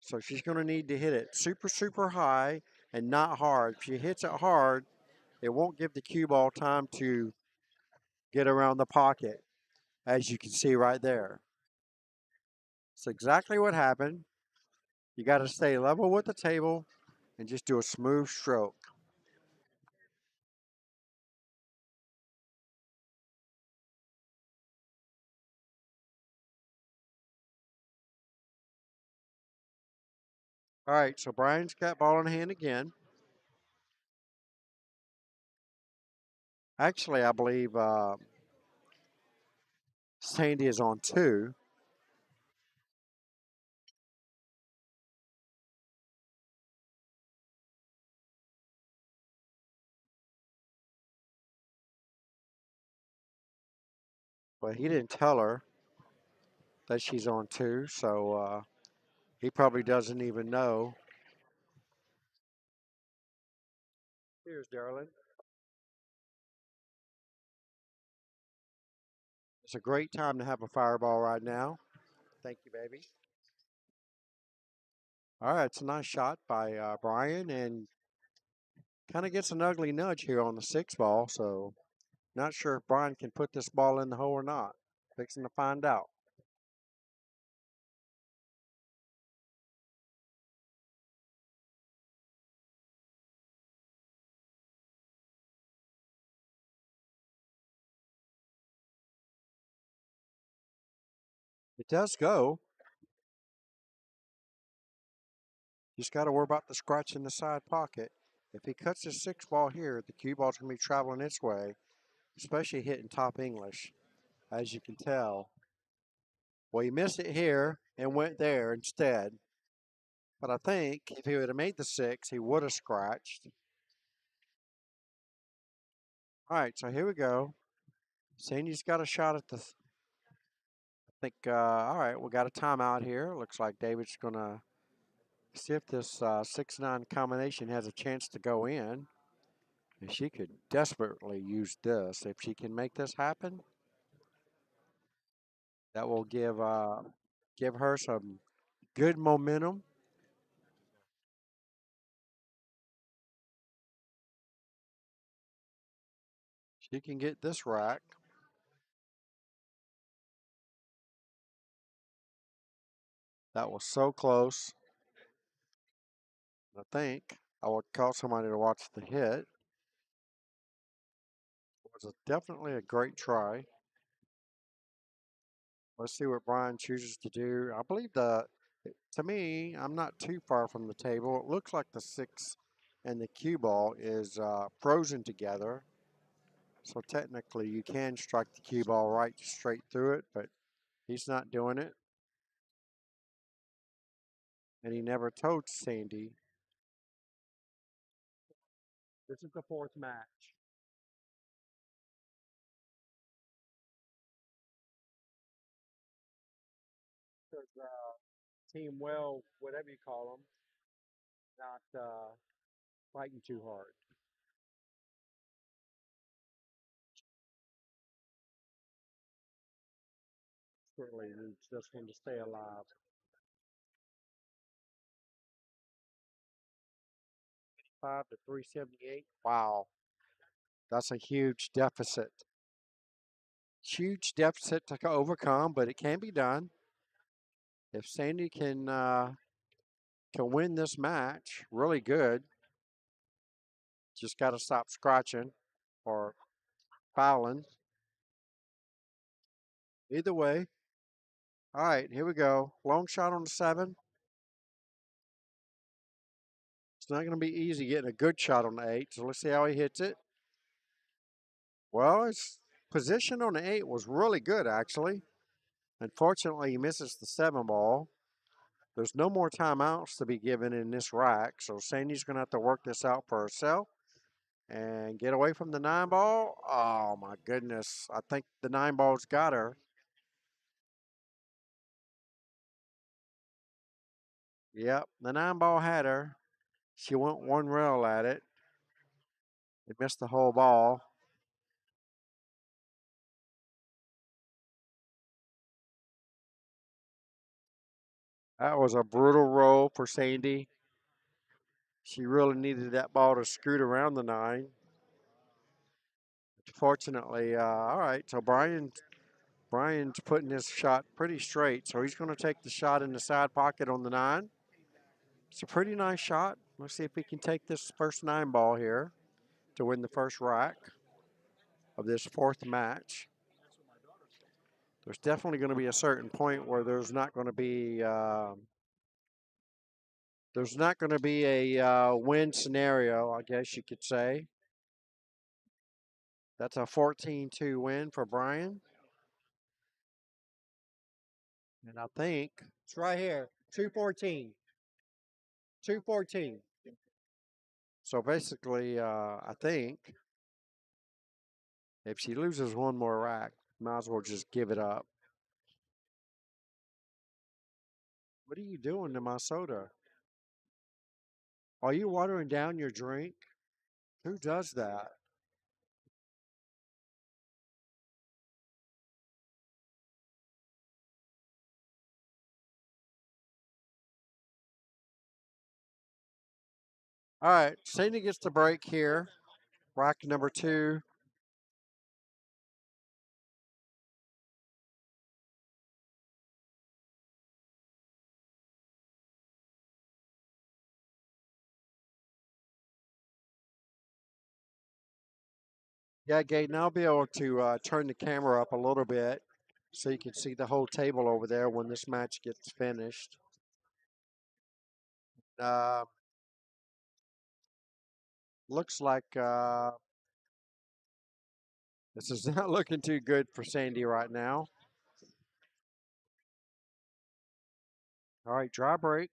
So she's going to need to hit it super, super high and not hard. If she hits it hard, it won't give the cue ball time to get around the pocket, as you can see right there. It's exactly what happened. You got to stay level with the table and just do a smooth stroke. All right, so Brian's got ball in hand again. Actually, I believe Sandy is on two. But he didn't tell her that she's on two, so he probably doesn't even know. Here's Darlin. It's a great time to have a fireball right now. Thank you, baby. All right, it's a nice shot by Brian, and kind of gets an ugly nudge here on the six ball. So not sure if Brian can put this ball in the hole or not. Fixing to find out. It does go. He's got to worry about the scratch in the side pocket. If he cuts his 6 ball here, the cue ball's going to be traveling its way, especially hitting top English, as you can tell. Well, he missed it here and went there instead. But I think if he would have made the 6, he would have scratched. All right, so here we go. Sandy's got a shot at the. I think, all right, we got a timeout here. Looks like David's going to see if this 6-9 combination has a chance to go in. And she could desperately use this. If she can make this happen, that will give her some good momentum. She can get this rack. That was so close. I think I would call somebody to watch the hit. It was definitely a great try. Let's see what Brian chooses to do. I believe to me, I'm not too far from the table. It looks like the 6 and the cue ball is frozen together. So technically, you can strike the cue ball right straight through it, but he's not doing it. And he never told Sandy. This is the 4th match. Because Team Well, whatever you call them, not fighting too hard. Certainly needs this one to stay alive. 5 to 378. Wow. That's a huge deficit. Huge deficit to overcome, but it can be done. If Sandy can win this match, really good. Just got to stop scratching or fouling. Either way. All right, here we go. Long shot on the 7. It's not going to be easy getting a good shot on the 8, so let's see how he hits it. Well, his position on the 8 was really good, actually. Unfortunately, he misses the 7 ball. There's no more timeouts to be given in this rack, so Sandy's going to have to work this out for herself and get away from the 9 ball. Oh, my goodness. I think the 9 ball's got her. Yep, the 9 ball had her. She went one rail at it. It missed the whole ball. That was a brutal roll for Sandy. She really needed that ball to scoot around the 9. Fortunately, all right. So Brian's putting his shot pretty straight. So he's going to take the shot in the side pocket on the 9. It's a pretty nice shot. Let's see if he can take this first 9 ball here to win the first rack of this 4th match. There's definitely going to be a certain point where there's not going to be a win scenario, I guess you could say. That's a 14-2 win for Brian. And I think it's right here, 214. 214. So basically, I think if she loses one more rack, might as well just give it up. What are you doing to my soda? Are you watering down your drink? Who does that? All right, Sandy gets the break here. Rack number 2. Yeah, Gaten, I'll be able to turn the camera up a little bit so you can see the whole table over there when this match gets finished. Uh, looks like this is not looking too good for Sandy right now. All right, dry break.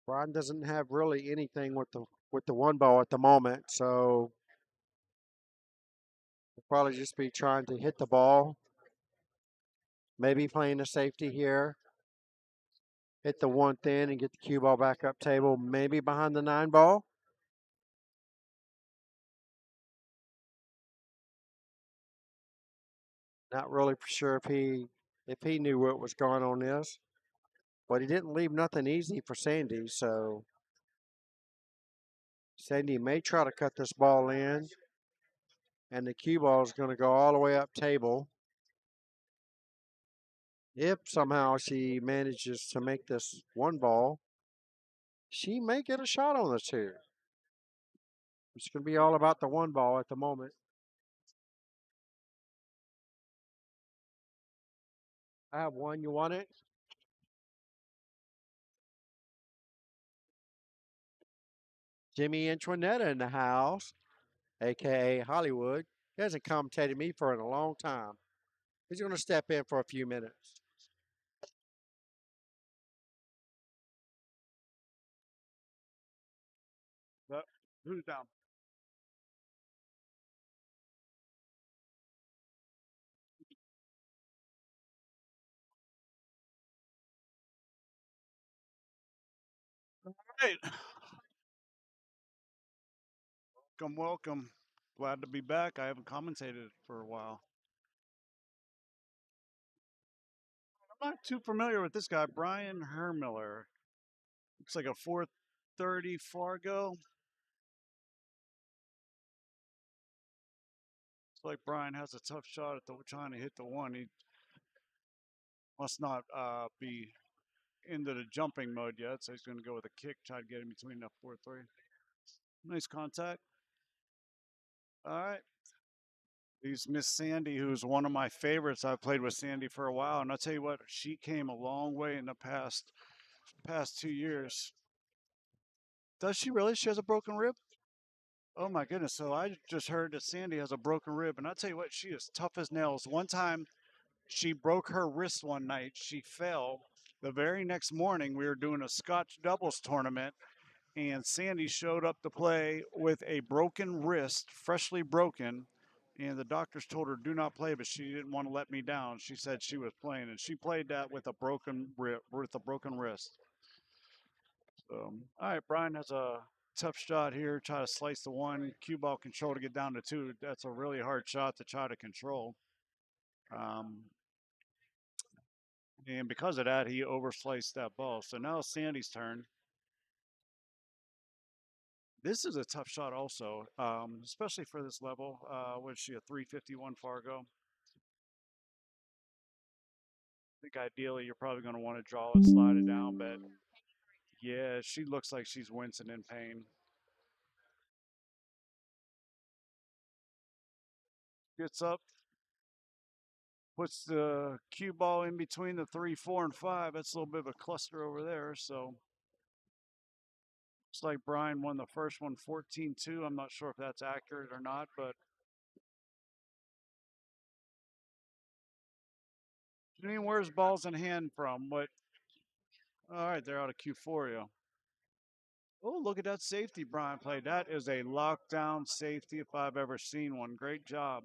Brian doesn't have really anything with the one ball at the moment, so he'll probably just be trying to hit the ball. Maybe playing a safety here. Hit the one thin and get the cue ball back up table. Maybe behind the 9 ball. Not really for sure if he knew what was going on this, but he didn't leave nothing easy for Sandy. So Sandy may try to cut this ball in, and the cue ball is going to go all the way up table. If somehow she manages to make this one ball, she may get a shot on the two. It's going to be all about the one ball at the moment. I have one. You want it? Jimmy Antoinetta in the house, aka Hollywood. He hasn't commentated me for in a long time. He's going to step in for a few minutes. Who's down? Hey, welcome, welcome. Glad to be back. I haven't commentated for a while. I'm not too familiar with this guy, Brian Hermiller. Looks like a 430 Fargo. It's like Brian has a tough shot at trying to hit the one. He must not be into the jumping mode yet, so he's going to go with a kick, try to get in between that 4-3. Nice contact. All right. He's Miss Sandy, who's one of my favorites. I've played with Sandy for a while, and I'll tell you what, she came a long way in the past 2 years. Does she really? She has a broken rib? Oh my goodness. So I just heard that Sandy has a broken rib, and I tell you what, she is tough as nails. One time she broke her wrist one night. She fell. The very next morning, we were doing a Scotch doubles tournament, and Sandy showed up to play with a broken wrist, freshly broken. And the doctors told her do not play, but she didn't want to let me down. She said she was playing, and she played that with a broken wrist. All right, Brian has a tough shot here. Try to slice the one. Cue ball control to get down to two. That's a really hard shot to try to control. Um, and because of that, he oversliced that ball. So now Sandy's turn. This is a tough shot, also, especially for this level. Was she a 351 Fargo? I think ideally you're probably going to want to draw it, slide it down, but yeah, she looks like she's wincing in pain. Gets up, puts the cue ball in between the 3, 4, and 5. That's a little bit of a cluster over there. So looks like Brian won the first one 14-2. I'm not sure if that's accurate or not, but I mean, where's balls in hand from? What? All right, they're out of Q for you. Oh, look at that safety Brian played. That is a lockdown safety if I've ever seen one. Great job.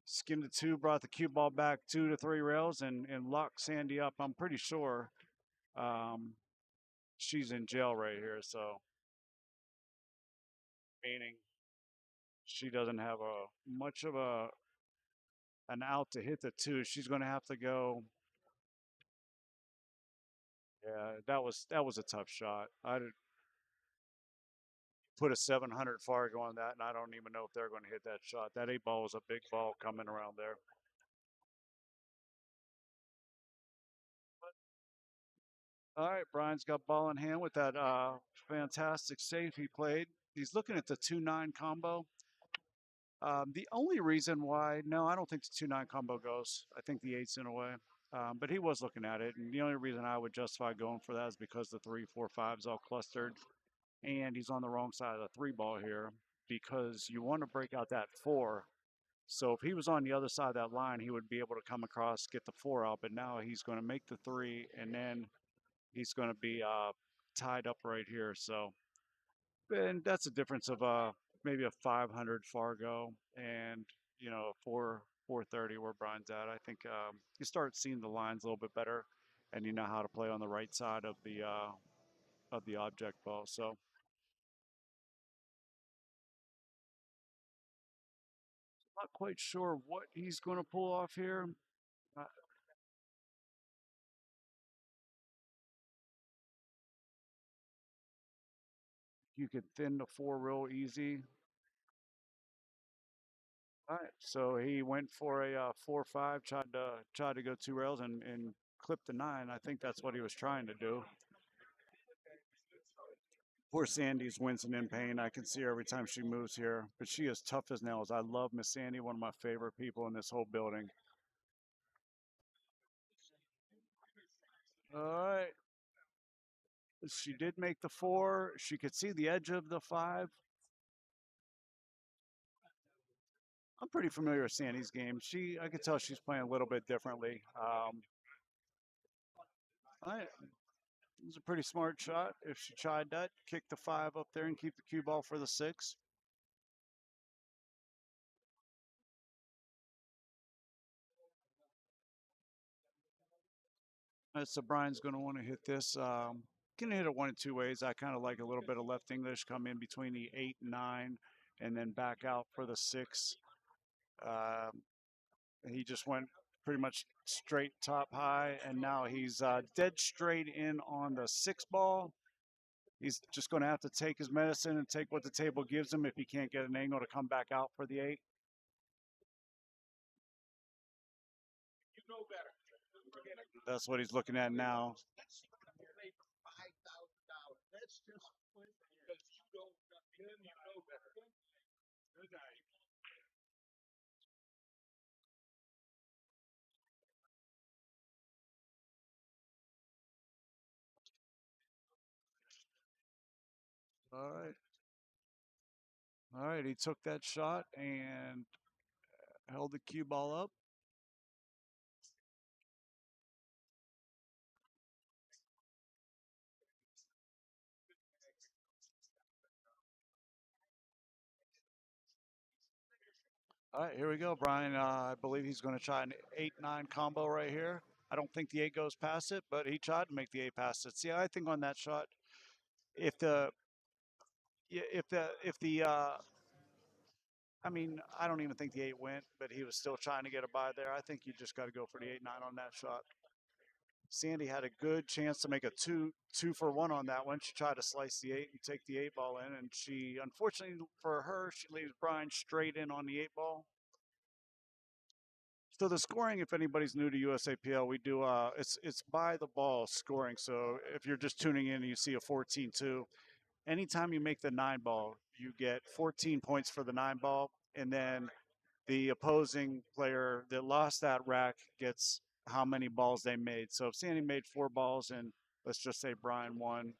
Skimmed the two, brought the cue ball back 2 to 3 rails, and locked Sandy up. I'm pretty sure um, she's in jail right here. So, meaning she doesn't have a much of an out to hit the two. She's going to have to go. Yeah, that was a tough shot. I'd put a 700 Fargo on that, and I don't even know if they're going to hit that shot. That 8 ball was a big ball coming around there. All right, Brian's got ball in hand with that fantastic save he played. He's looking at the 2-9 combo. The only reason why, no, I don't think the 2-9 combo goes. I think the eight's in a way. But he was looking at it, and the only reason I would justify going for that is because the 3, 4, 5 is all clustered, and he's on the wrong side of the three ball here because you want to break out that four. So if he was on the other side of that line, he would be able to come across, get the four out. But now he's going to make the three, and then he's going to be tied up right here. So, and that's a difference of maybe a 500 Fargo and a 430 where Brian's at. I think you start seeing the lines a little bit better, and you know how to play on the right side of the object ball. So not quite sure what he's going to pull off here. Uh, you could thin the four real easy. All right, so he went for a 4-5, tried to go two rails and clip the nine. I think that's what he was trying to do. Poor Sandy's wincing in pain. I can see her every time she moves here, but she is tough as nails. I love Miss Sandy, one of my favorite people in this whole building. All right, she did make the four. She could see the edge of the five. I'm pretty familiar with Sandy's game. I could tell she's playing a little bit differently. All right, it was a pretty smart shot. If she tried that, kick the five up there and keep the cue ball for the six. So Brian's going to want to hit this. Can hit it one of two ways. I kind of like a little bit of left English, come in between the 8 and 9, and then back out for the 6. Um, he just went pretty much straight top high, and now he's dead straight in on the 6 ball. He's just going to have to take his medicine and take what the table gives him if he can't get an angle to come back out for the 8. That's what he's looking at now. All right. All right. He took that shot and held the cue ball up. All right, here we go, Brian. I believe he's going to try an 8-9 combo right here. I don't think the 8 goes past it, but he tried to make the 8 past it. See, I think on that shot, if the I mean, I don't even think the 8 went, but he was still trying to get a buy there. I think you just got to go for the 8-9 on that shot. Sandy had a good chance to make a 2-for-1 on that one. She tried to slice the 8 and take the 8 ball in, and she, unfortunately for her, she leaves Brian straight in on the 8 ball. So the scoring, if anybody's new to USAPL, we do it's by the ball scoring. So if you're just tuning in and you see a 14-2, anytime you make the 9 ball, you get 14 points for the 9 ball, and then the opposing player that lost that rack gets how many balls they made. So if Sandy made 4 balls and let's just say Brian won,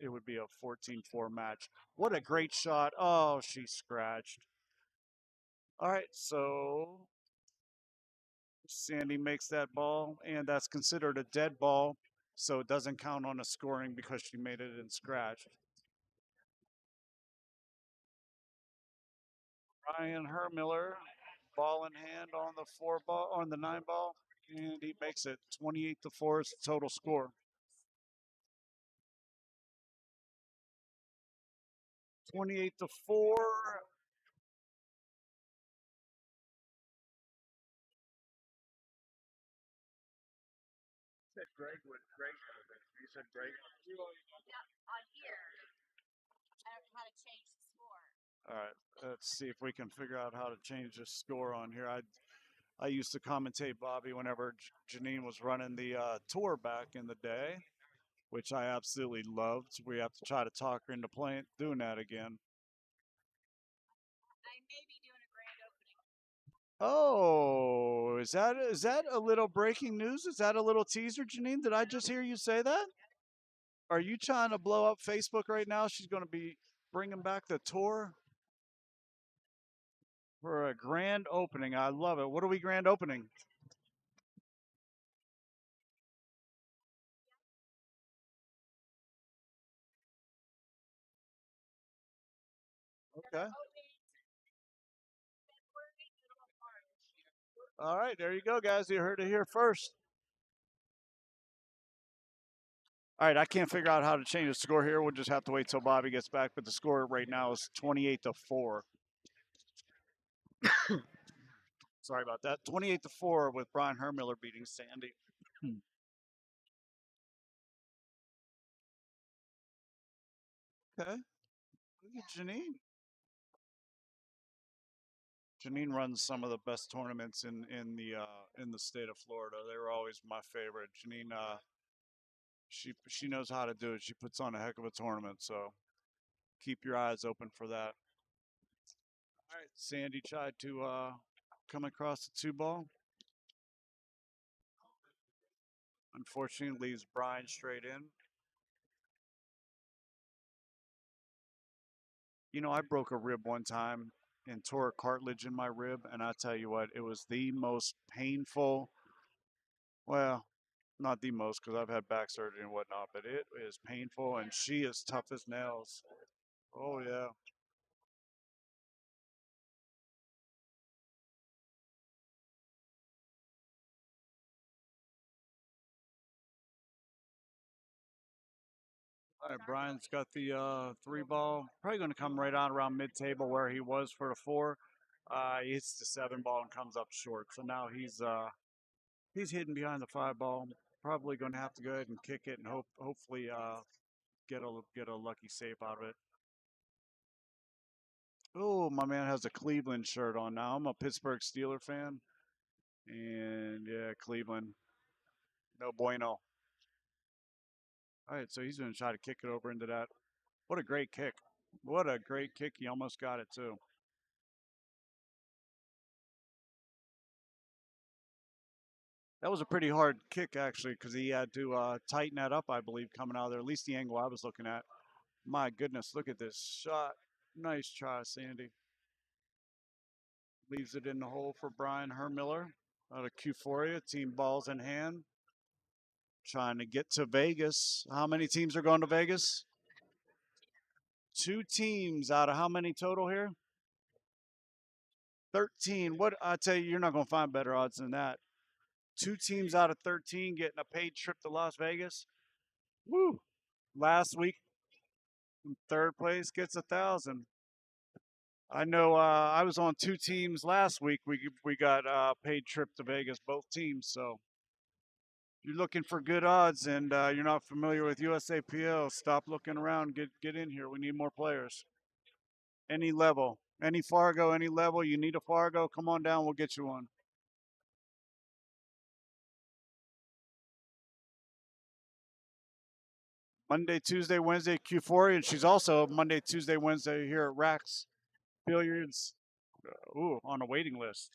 it would be a 14-4 match. What a great shot. Oh, she scratched. All right, so Sandy makes that ball, and that's considered a dead ball, so it doesn't count on a scoring because she made it in scratch. Ryan Hermiller, ball in hand on the 4 ball, on the 9 ball, and he makes it 28-4 is the total score. 28-4. Said Greg would. Greg. You said Greg. All right, let's see if we can figure out how to change the score on here. I used to commentate Bobby whenever Janine was running the tour back in the day, which I absolutely loved. We have to try to talk her into playing, doing that again. Oh, is that a little breaking news? Is that a little teaser, Janine? Did I just hear you say that? Are you trying to blow up Facebook right now? She's going to be bringing back the tour for a grand opening. I love it. What are we grand opening? Okay. All right, there you go, guys. You heard it here first. All right, I can't figure out how to change the score here. We'll just have to wait till Bobby gets back. But the score right now is 28-4. Sorry about that. 28-4 with Brian Hermiller beating Sandy. Okay. Look at Janine. Janine runs some of the best tournaments in the state of Florida. They were always my favorite. Janine, she knows how to do it. She puts on a heck of a tournament. So keep your eyes open for that. All right, Sandy tried to come across the two ball. Unfortunately, leaves Brian straight in. You know, I broke a rib one time and tore a cartilage in my rib, and I tell you what, it was the most painful. Well, not the most because I've had back surgery and whatnot, but it is painful, and she is tough as nails. Oh yeah. All right, Brian's got the three ball. Probably going to come right on around mid table where he was for the four. He hits the seven ball and comes up short. So now he's hidden behind the five ball. Probably going to have to go ahead and kick it and hopefully get a lucky save out of it. Oh, my man has a Cleveland shirt on now. I'm a Pittsburgh Steeler fan, and yeah, Cleveland, no bueno. All right, so he's going to try to kick it over into that. What a great kick! What a great kick! He almost got it too. That was a pretty hard kick actually, because he had to tighten that up, I believe, coming out of there. At least the angle I was looking at. My goodness, look at this shot! Nice try, Sandy. Leaves it in the hole for Brian Hermiller out of Q4. Team balls in hand. Trying to get to Vegas. How many teams are going to Vegas? Two teams out of how many total here? 13. What I tell you, you're not going to find better odds than that. Two teams out of 13 getting a paid trip to Las Vegas. Woo! Last week, third place gets 1,000. I know I was on two teams last week. We got paid trip to Vegas, both teams. So you're looking for good odds and you're not familiar with USAPL, stop looking around. Get in here. We need more players. Any level, any Fargo, any level. You need a Fargo? Come on down. We'll get you one. Monday, Tuesday, Wednesday, Q4, and she's also Monday, Tuesday, Wednesday here at Rax Billiards. Ooh, on a waiting list.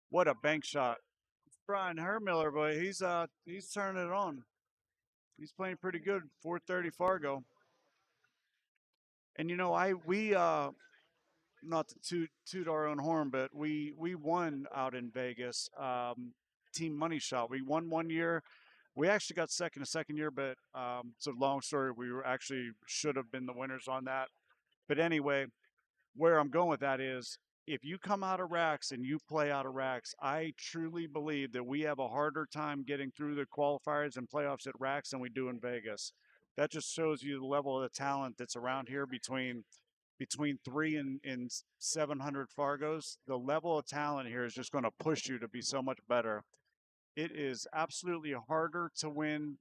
What a bank shot. Brian Hermiller, but he's turning it on. He's playing pretty good. 430 Fargo. And you know, I we not to toot our own horn, but we won out in Vegas. Team Money Shot. We won one year. We actually got second a second year, but it's a long story. We were actually should have been the winners on that. But anyway, where I'm going with that is if you come out of racks and you play out of racks, I truly believe that we have a harder time getting through the qualifiers and playoffs at racks than we do in Vegas. That just shows you the level of the talent that's around here between three and 700 Fargos. The level of talent here is just going to push you to be so much better. It is absolutely harder to win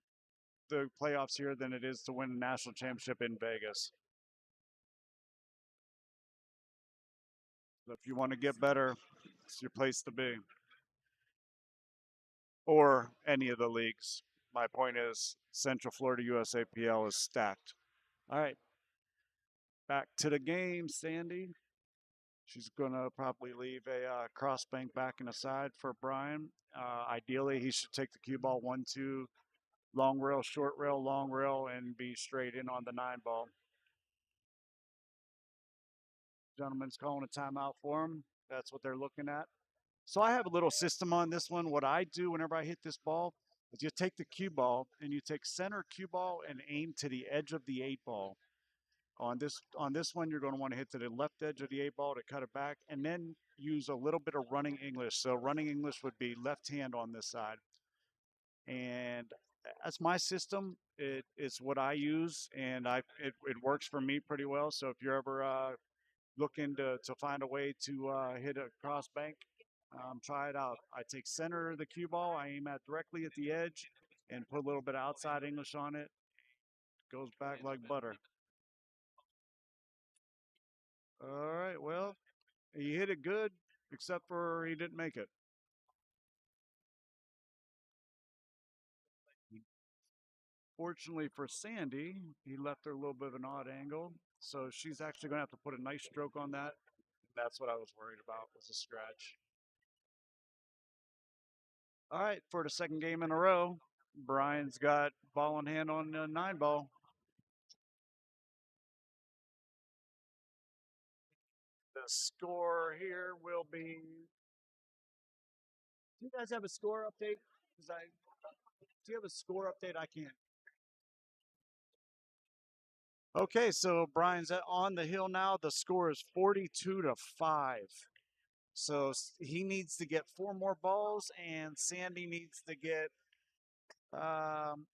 the playoffs here than it is to win a national championship in Vegas. So if you want to get better, it's your place to be. Or any of the leagues. My point is Central Florida USAPL is stacked. All right. Back to the game, Sandy. She's going to probably leave a cross bank back and aside for Brian. Ideally, he should take the cue ball 1-2, long rail, short rail, long rail, and be straight in on the 9 ball. Gentleman's calling a timeout for him. That's what they're looking at. So I have a little system on this one. What I do whenever I hit this ball is you take the cue ball and you take center cue ball and aim to the edge of the 8 ball. On this one, you're going to want to hit to the left edge of the 8 ball to cut it back, and then use a little bit of running English. So running English would be left hand on this side, and that's my system. It's what I use, and it works for me pretty well. So if you're ever looking to find a way to hit a cross bank, try it out. I take center of the cue ball, I aim at directly at the edge, and put a little bit of outside English on it. Goes back like butter. All right, well, he hit it good, except for he didn't make it. Fortunately for Sandy, he left her a little bit of an odd angle, so she's actually going to have to put a nice stroke on that. That's what I was worried about, was a scratch. All right, for the second game in a row, Brian's got ball in hand on the 9 ball. The score here will be. Do you guys have a score update? Do you have a score update? I can't. Okay, so Brian's on the hill now. The score is 42-5. So he needs to get 4 more balls, and Sandy needs to get um,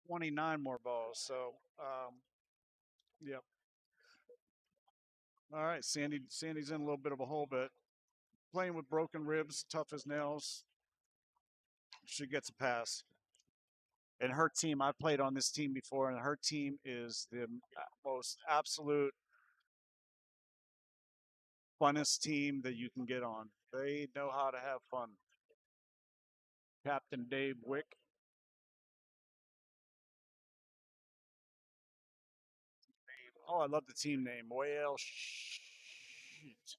29 more balls. So, yep. All right, Sandy's in a little bit of a hole, but playing with broken ribs, tough as nails. She gets a pass. And her team, I played on this team before, and her team is the most absolute funnest team that you can get on. They know how to have fun. Captain Dave Wick. Oh, I love the team name. Whale. Shit.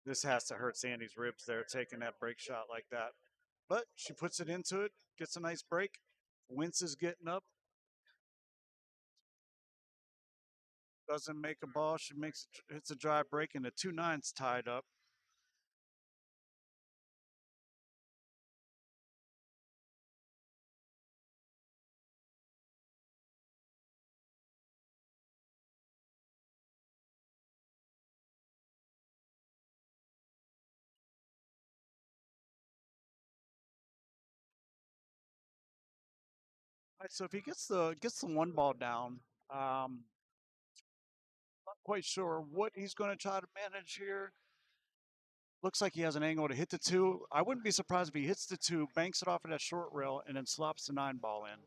This has to hurt Sandy's ribs there, taking that break shot like that. But she puts it into it, gets a nice break. Wentz is getting up. Doesn't make a ball. She hits a dry break, and the 2-9's tied up. All right, so if he gets the 1 ball down, not quite sure what he's going to try to manage here. Looks like he has an angle to hit the 2. I wouldn't be surprised if he hits the 2, banks it off of that short rail, and then slops the 9 ball in.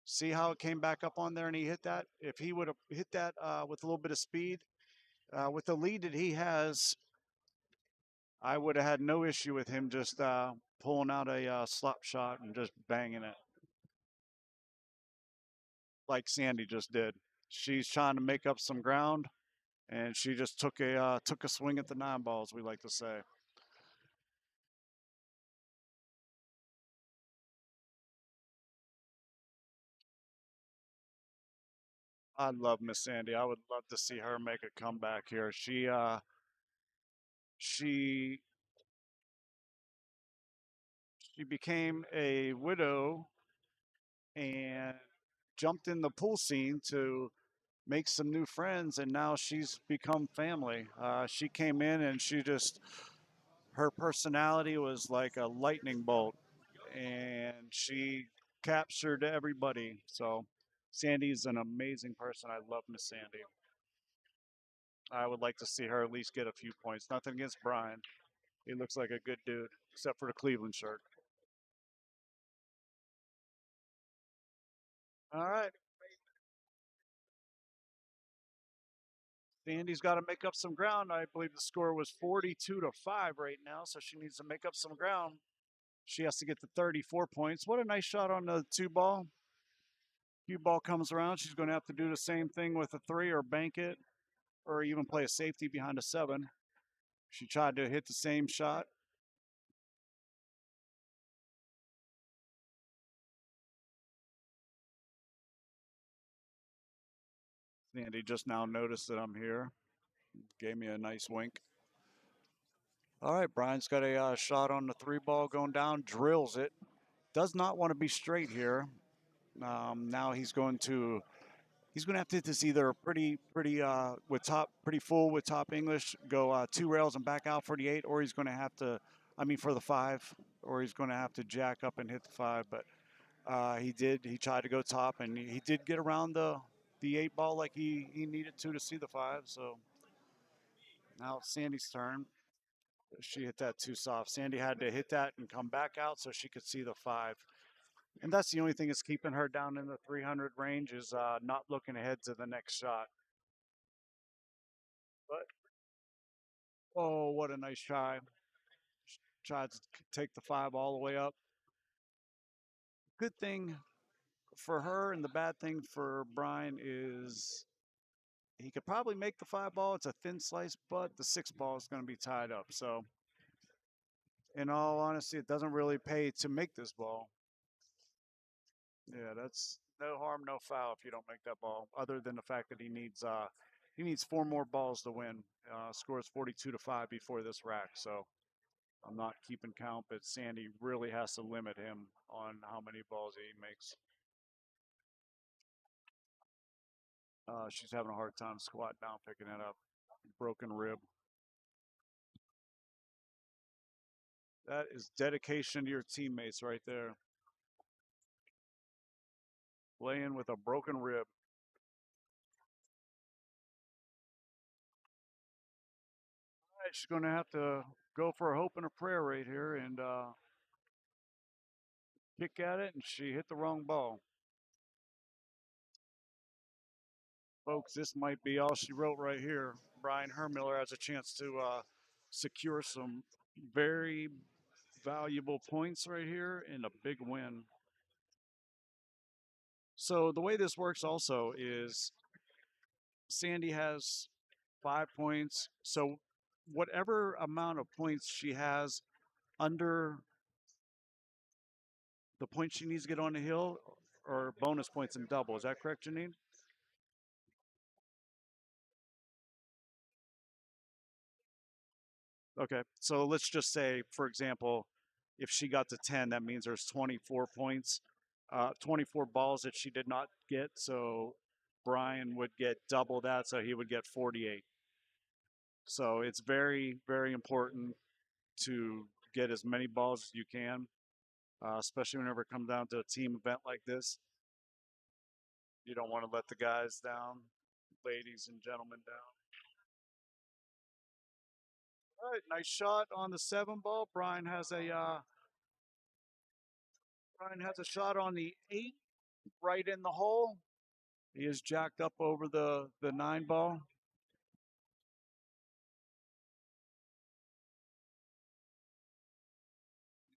See how it came back up on there and he hit that? If he would have hit that with a little bit of speed, with the lead that he has, I would have had no issue with him just pulling out a slop shot and just banging it like Sandy just did. She's trying to make up some ground, and she just took a swing at the 9 balls, we like to say. I love Miss Sandy. I would love to see her make a comeback here. She she became a widow and jumped in the pool scene to make some new friends, and now she's become family. She came in and her personality was like a lightning bolt, and she captured everybody. So Sandy's an amazing person. I love Miss Sandy. I would like to see her at least get a few points. Nothing against Brian. He looks like a good dude, except for the Cleveland shirt. All right. Sandy's got to make up some ground. I believe the score was 42-5 right now, so she needs to make up some ground. She has to get to 34 points. What a nice shot on the 2 ball. Cue ball comes around. She's going to have to do the same thing with a 3 or bank it or even play a safety behind a 7. She tried to hit the same shot. Sandy just now noticed that I'm here. Gave me a nice wink. All right, Brian's got a shot on the 3 ball going down, drills it. Does not want to be straight here. Now he's going to have to hit this either pretty full with top English, go 2 rails and back out for the 8, or he's going to have to, for the 5, or he's going to have to jack up and hit the 5. But he tried to go top, and he did get around the 8 ball like he needed to see the 5. So now it's Sandy's turn. She hit that too soft. Sandy had to hit that and come back out so she could see the 5. And that's the only thing that's keeping her down in the 300 range is not looking ahead to the next shot. But, oh, what a nice try. Tried to take the 5 all the way up. Good thing for her and the bad thing for Brian is he could probably make the 5 ball. It's a thin slice, but the 6 ball is going to be tied up. So, in all honesty, it doesn't really pay to make this ball. Yeah, that's no harm, no foul if you don't make that ball. Other than the fact that he needs 4 more balls to win. Scores 42-5 before this rack. So I'm not keeping count, but Sandy really has to limit him on how many balls he makes. She's having a hard time squatting down, picking it up. Broken rib. That is dedication to your teammates right there. Playing with a broken rib. All right, she's going to have to go for a hope and a prayer right here and kick at it, and she hit the wrong ball. Folks, this might be all she wrote right here. Brian Hermiller has a chance to secure some very valuable points right here and a big win. So the way this works also is Sandy has 5 points. So whatever amount of points she has under the points she needs to get on the hill or bonus points and double. Is that correct, Janine? Okay. So let's just say, for example, if she got to 10, that means there's 24 points, 24 balls that she did not get. So Brian would get double that. So he would get 48. So it's very, very important to get as many balls as you can, especially whenever it comes down to a team event like this. You don't want to let the guys down, ladies and gentlemen down. All right, nice shot on the 7 ball. Brian has a shot on the 8 right in the hole. He is jacked up over the 9 ball.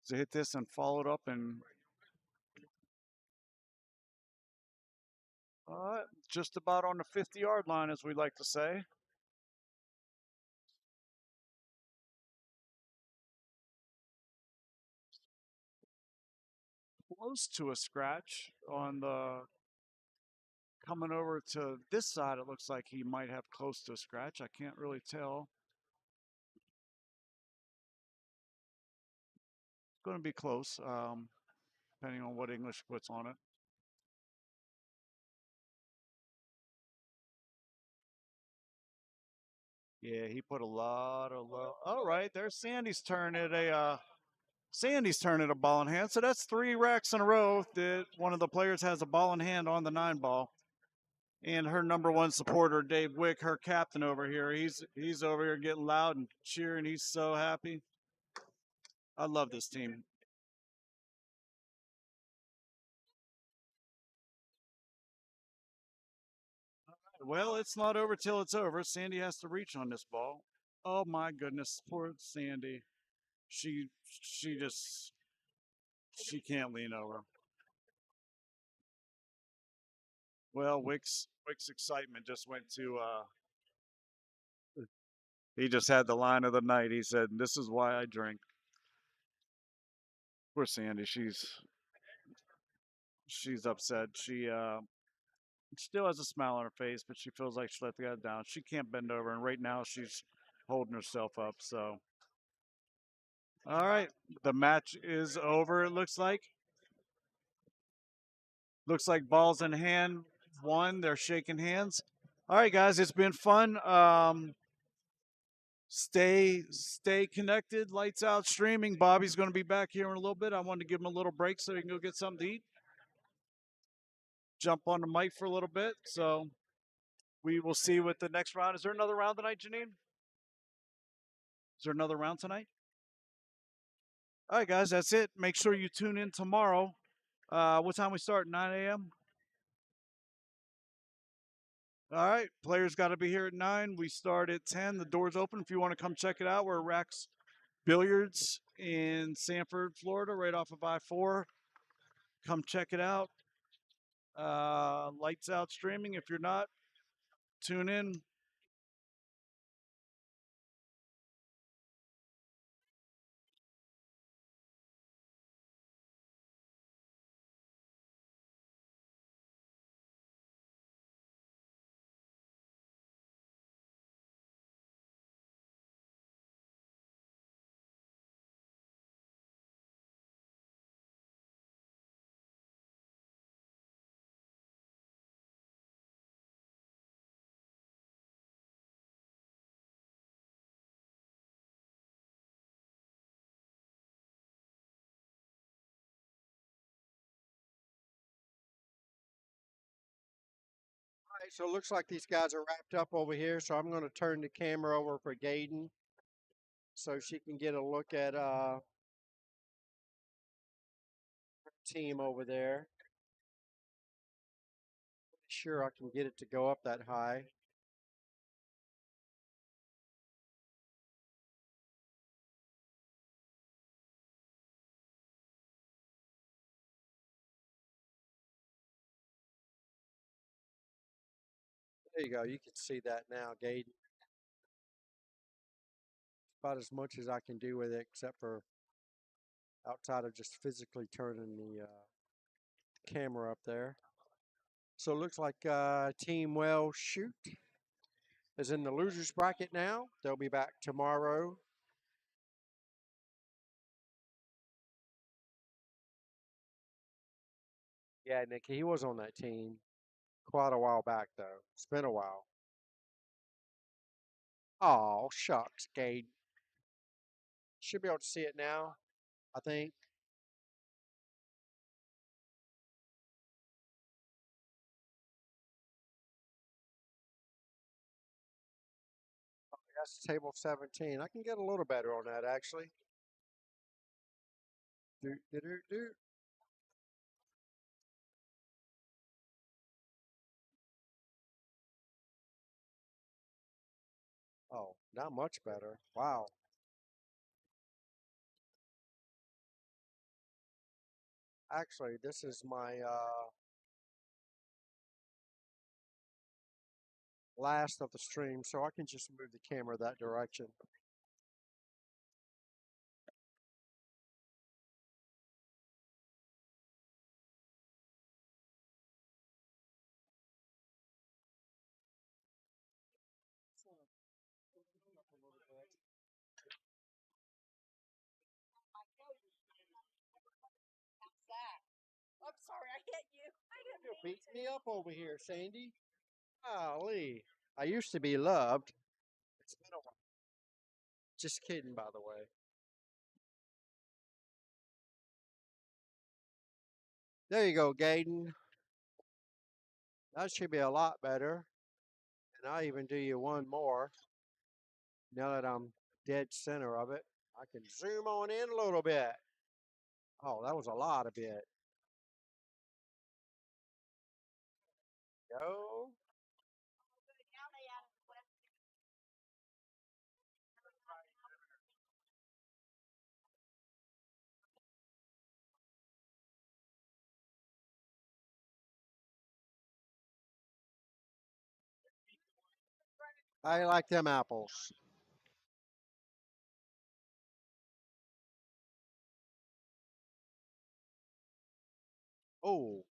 To hit this and follow it up and just about on the 50-yard line, as we like to say. Close to a scratch on the coming over to this side. It looks like he might have close to a scratch. I can't really tell. It's going to be close, depending on what English puts on it. Yeah, he put a lot of love. All right, there's Sandy's turn at a ball in hand. So that's 3 racks in a row that one of the players has a ball in hand on the 9 ball. And her number 1 supporter, Dave Wick, her captain over here, he's over here getting loud and cheering. He's so happy. I love this team. Well, it's not over till it's over. Sandy has to reach on this ball. Oh my goodness, poor Sandy. She just She can't lean over. Well, Wick's excitement just went to. He just had the line of the night. He said, "This is why I drink." Poor Sandy. She's upset. She still has a smile on her face, but she feels like she let the guy down. She can't bend over, and right now she's holding herself up. So, all right, the match is over. It looks like. Looks like balls in hand. One, they're shaking hands. All right, guys, it's been fun. Stay connected. Lights out streaming. Bobby's going to be back here in a little bit. I wanted to give him a little break so he can go get something to eat. Jump on the mic for a little bit. So we will see what the next round. Is there another round tonight, Janine? Is there another round tonight? All right, guys, that's it. Make sure you tune in tomorrow. What time we start? 9 a.m. All right, players got to be here at 9. We start at 10. The door's open. If you want to come check it out, we're at Rax Billiards in Sanford, Florida, right off of I-4. Come check it out. Lights out streaming. If you're not, tune in. All right, so it looks like these guys are wrapped up over here. So I'm going to turn the camera over for Gaden so she can get a look at her team over there. Sure, I can get it to go up that high. There you go. You can see that now, Gaden. About as much as I can do with it, except for outside of just physically turning the camera up there. So it looks like Team Well Shoot is in the losers bracket now. They'll be back tomorrow. Yeah, Nikki, he was on that team quite a while back, though. It's been a while. Oh, shucks, Gade. Should be able to see it now, I think. That's table 17. I can get a little better on that, actually. Do, do, do, do. Oh, not much better. Wow. Actually, this is my last of the stream, so I can just move the camera that direction. I'm sorry, I hit you. You're beating me up over here, Sandy. Golly. I used to be loved. It's been a while. Just kidding, by the way. There you go, Gaden. That should be a lot better. And I'll even do you one more. Now that I'm dead center of it, I can zoom on in a little bit. Oh, that was a lot of bit. Go. I like them apples. Oh,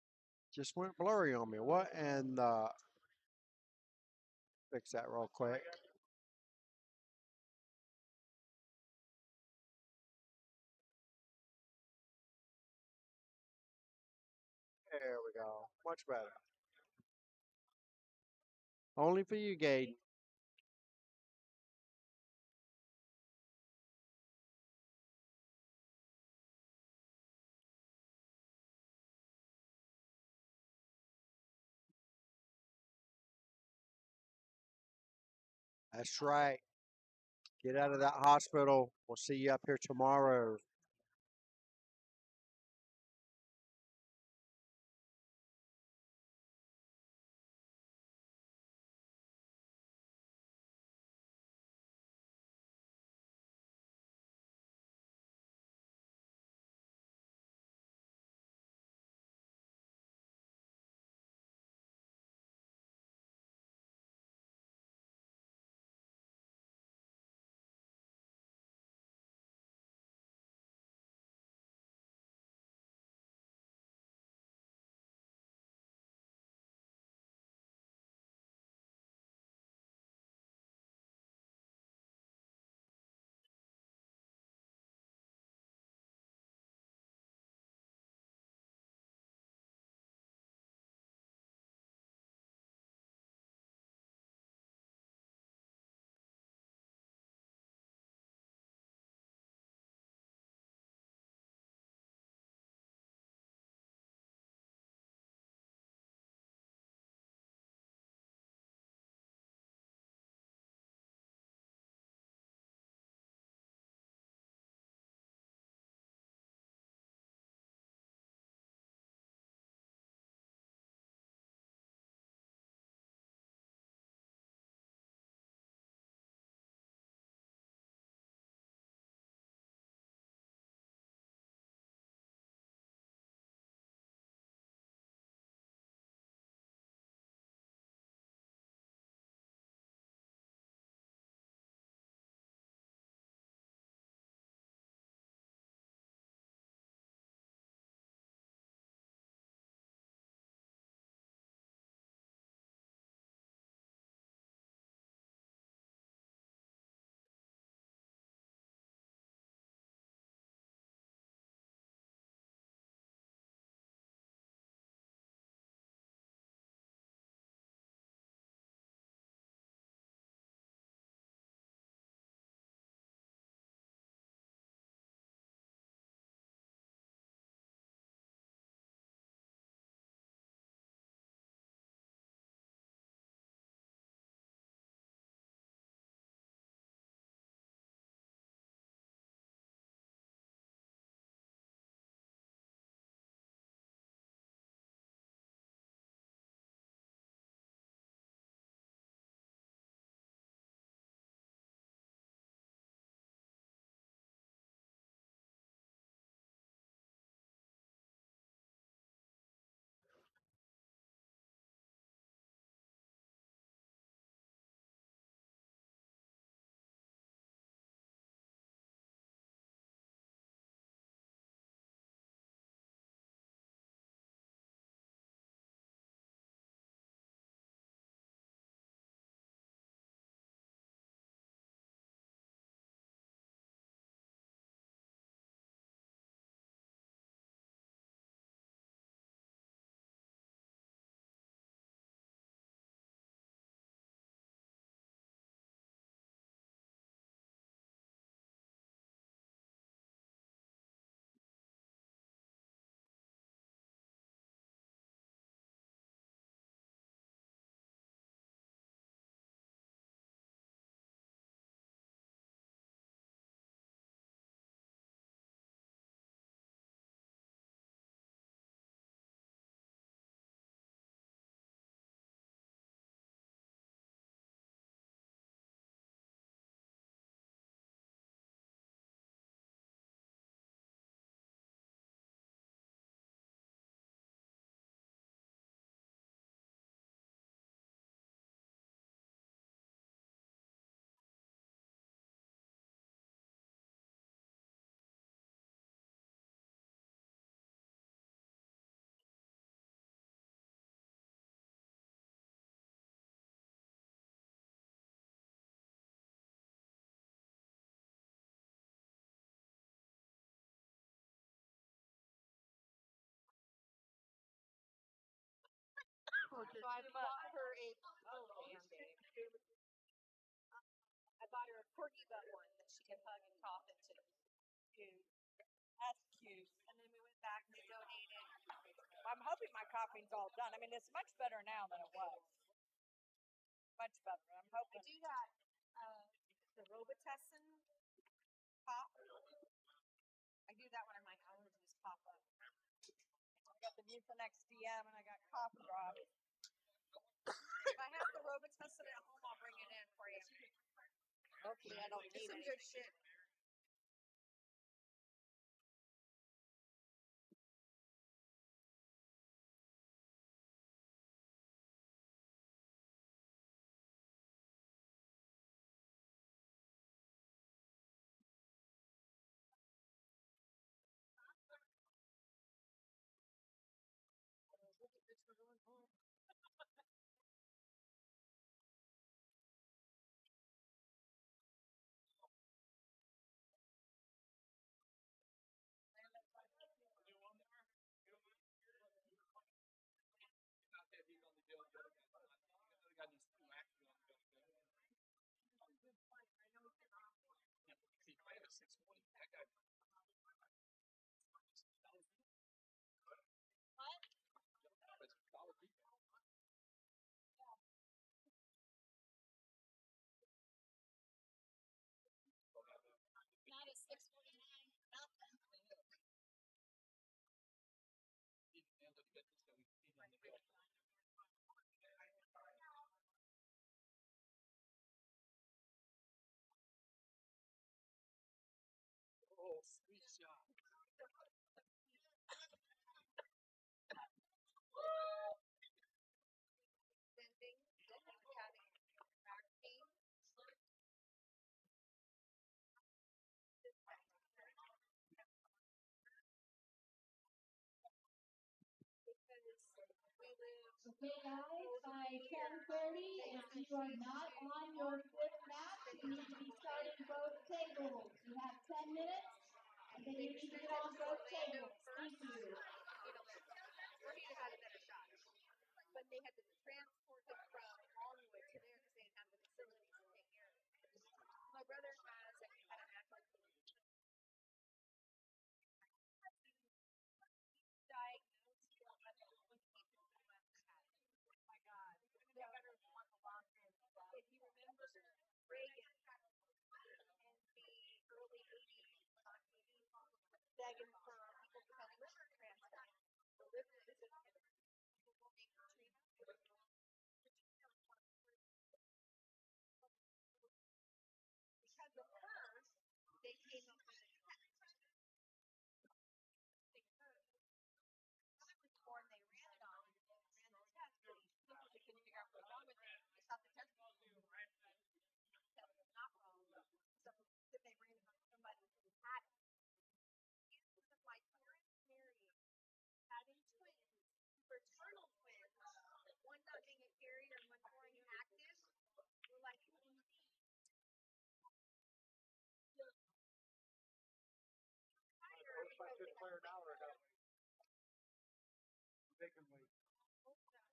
just went blurry on me. What? And fix that real quick. There we go. Much better. Only for you, Gage. That's right. Get out of that hospital. We'll see you up here tomorrow. So I bought her a Band-Aid. I bought her a corgi butt one that she can hug and cough into. Cute. That's cute. And then we went back and they donated. I'm hoping my coughing's all done. I mean, it's much better now than it was. Much better. I'm hoping. I do that. The Robitussin pop. I do that when my allergies pop up. I got the Mucinex DM and I got cough drops. If I have the Robitussin at home, I'll bring it in for you. Hopefully, I don't need some good shit. Not a 649. Oh, sweet shot. Sending that he was having back pain. Okay, guys, by 10:30, if you are not on your fifth match, you need to be starting both tables. You have 10 minutes, and then you need to get on both tables. Thank you. Where he had a better shot. But they had to transport him from Longwood to there because they didn't have the facilities to take care of it. My brother had an athletic diagnosed when he was in the West Hat. Oh my God. They better want to lock in. If you remember Reagan in the early 80s, begging for people to have liver transplant. The liver is a because of her, they came up with a before they ran it on. They ran the test. They couldn't figure out what was wrong with it. They thought the test was right. The test was not wrong. So that they ran it on somebody who had it. Instead of my parents marrying, having twins, fraternal twins, one not being a carrier and one being active, we're like, What's my fifth player now or no? They can wait.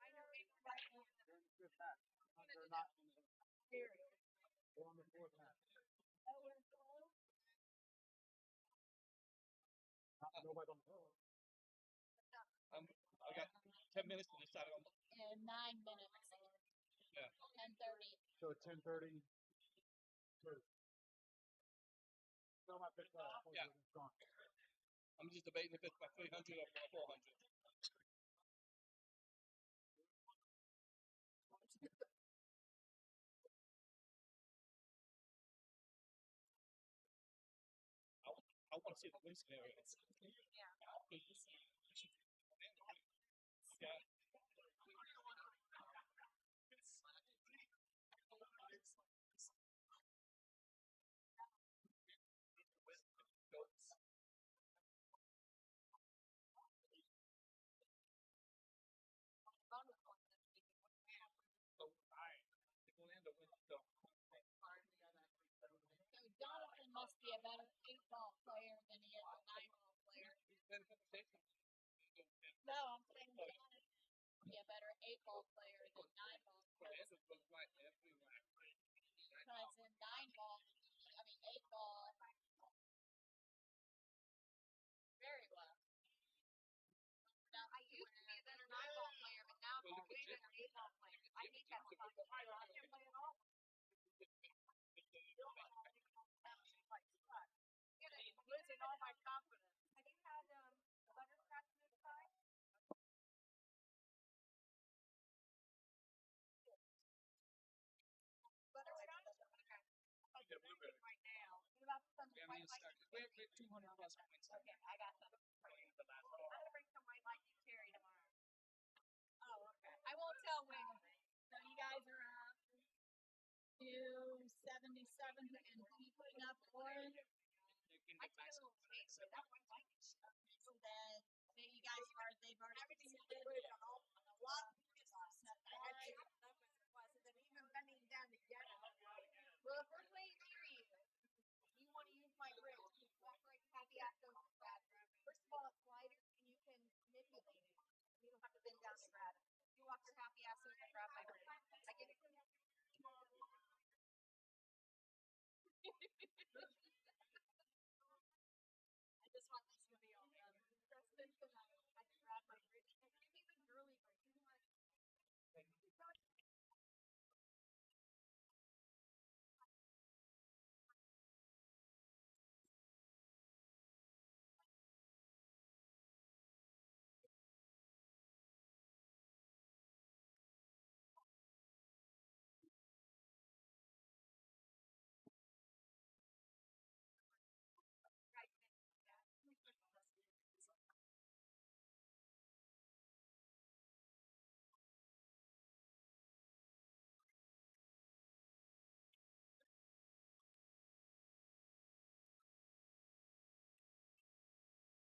I know right now. They're in the fifth match. They're not in the they're on the fourth match. Oh, we're slow? Nobody's on the floor. I got 10 minutes to decide on. And 9 minutes. Yeah. 10:30. So 10:30. No, my fifth player. Yeah. I'm just debating if it's my 300 or my 400. I want to see the win scenario. Yeah. Yeah. So Jonathan must be a better 8-ball player than he is a 9-ball player. He's been in conversation. No, I'm saying Jonathan must be a better ball player than 9-ball because in 9-ball, 8-ball, very well. Now, I used to be a better 9-ball player, but now I'm a way better 8-ball player. I hate that stuff. I can't play at all. Losing all my confidence. Have you had butterscotch this time? Butterscotch? Okay. I'll get blueberry. Right now. What about some Yeah, white we lightning? have 200 plus points. Okay, I got some. I'm gonna bring some white lightning cherry tomorrow. Oh, okay. I won't tell when. So you guys are up to 77 and he putting up one. I took a little taste of that white lightning stuff. So then you guys are they've already succeeded. A lot of people set and even bending down to get it. Well, if we're playing period, you want to use my bridge. You walk right happy after that. First of all, it's lighter and you can manipulate it. You don't have to bend down to grab it. You walk your happy ass over and grab my bridge. I give it to you. I just want this to be all done. I can grab my bridge. Give me the girly bridge. You know what?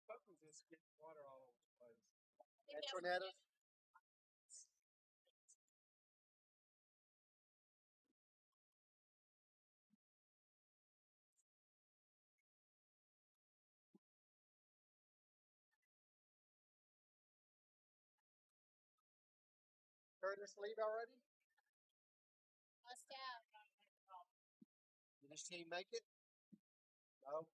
Buckles just get water all over the place. Tornadoes. Curtis leave already? Must have. Did his team make it? No.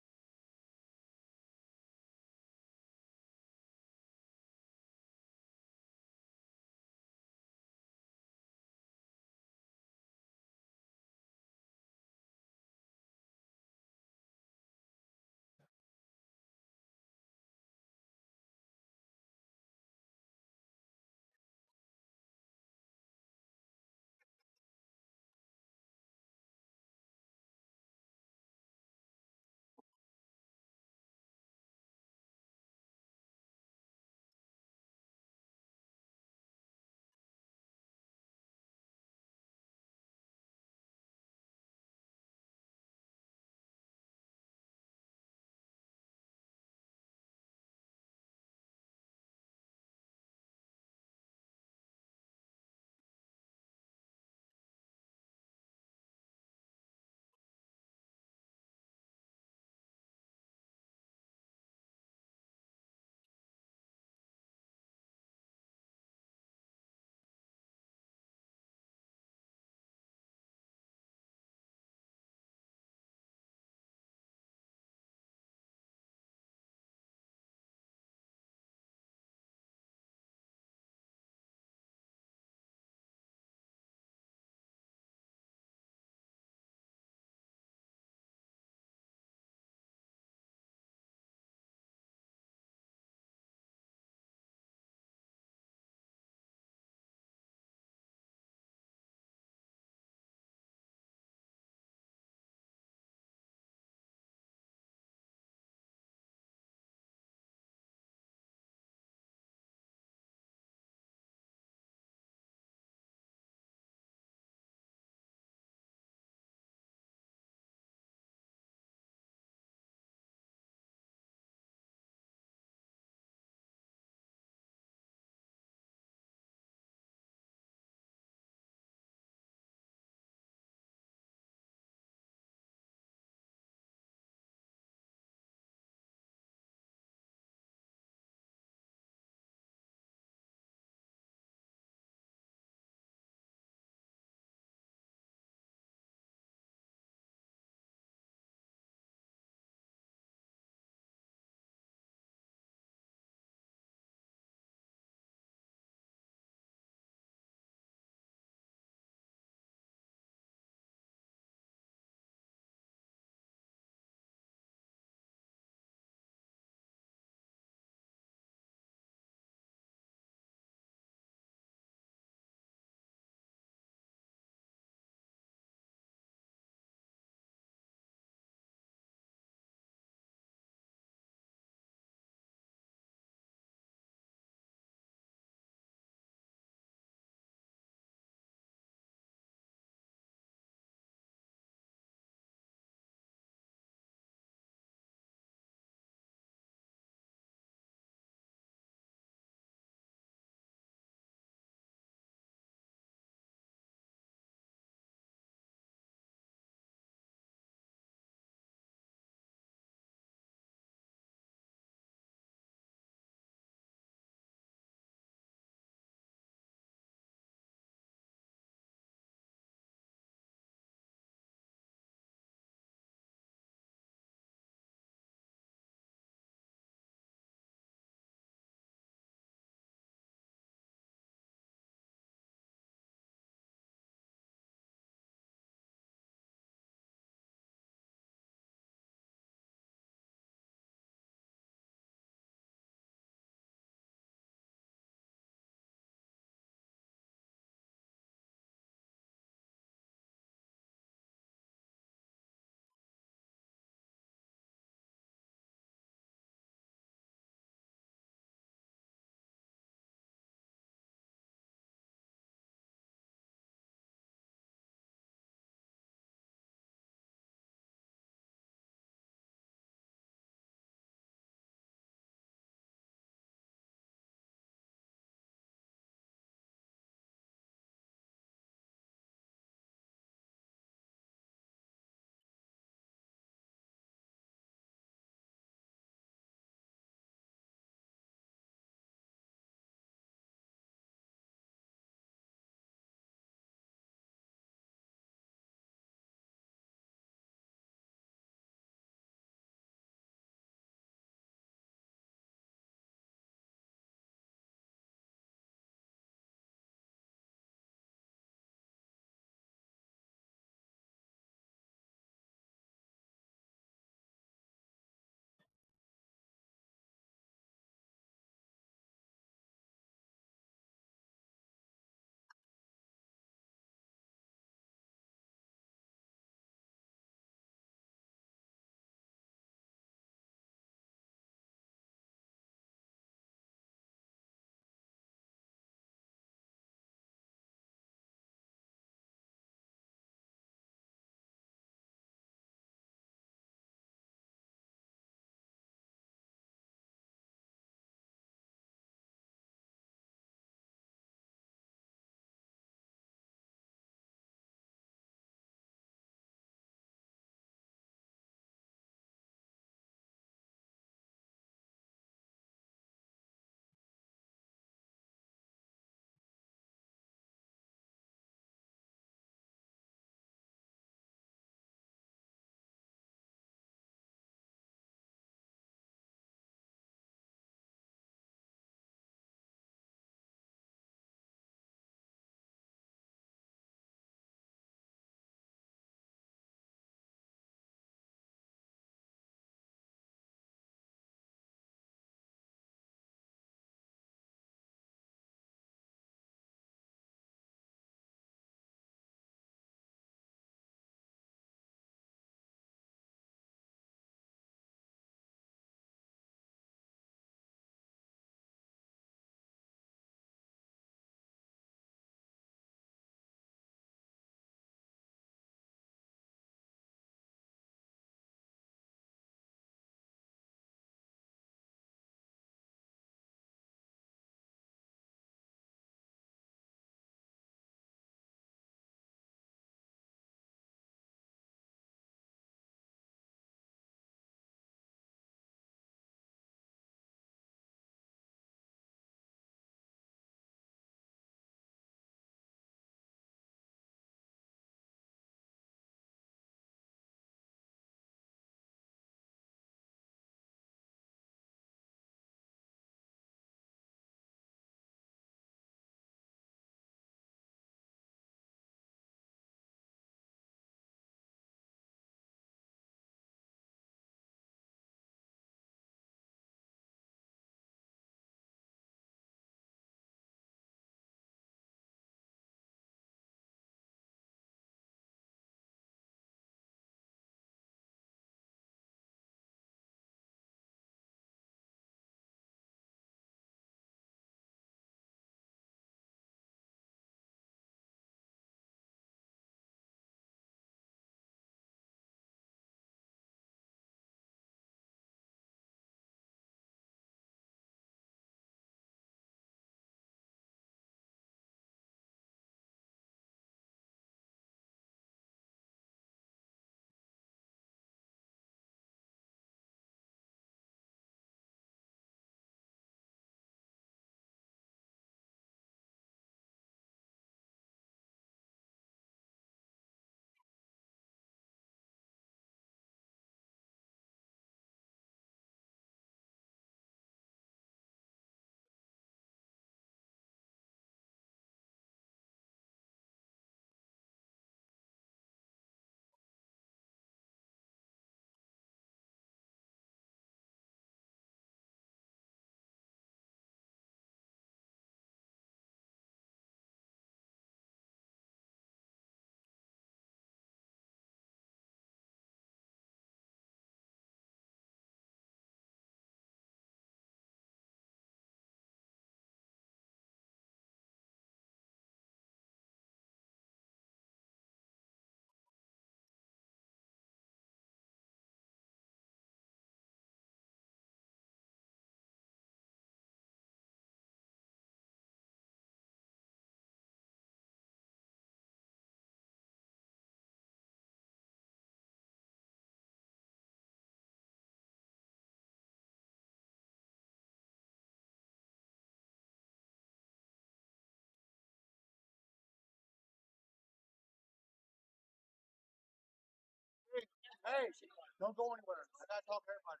Hey, don't go anywhere. I gotta talk to everybody.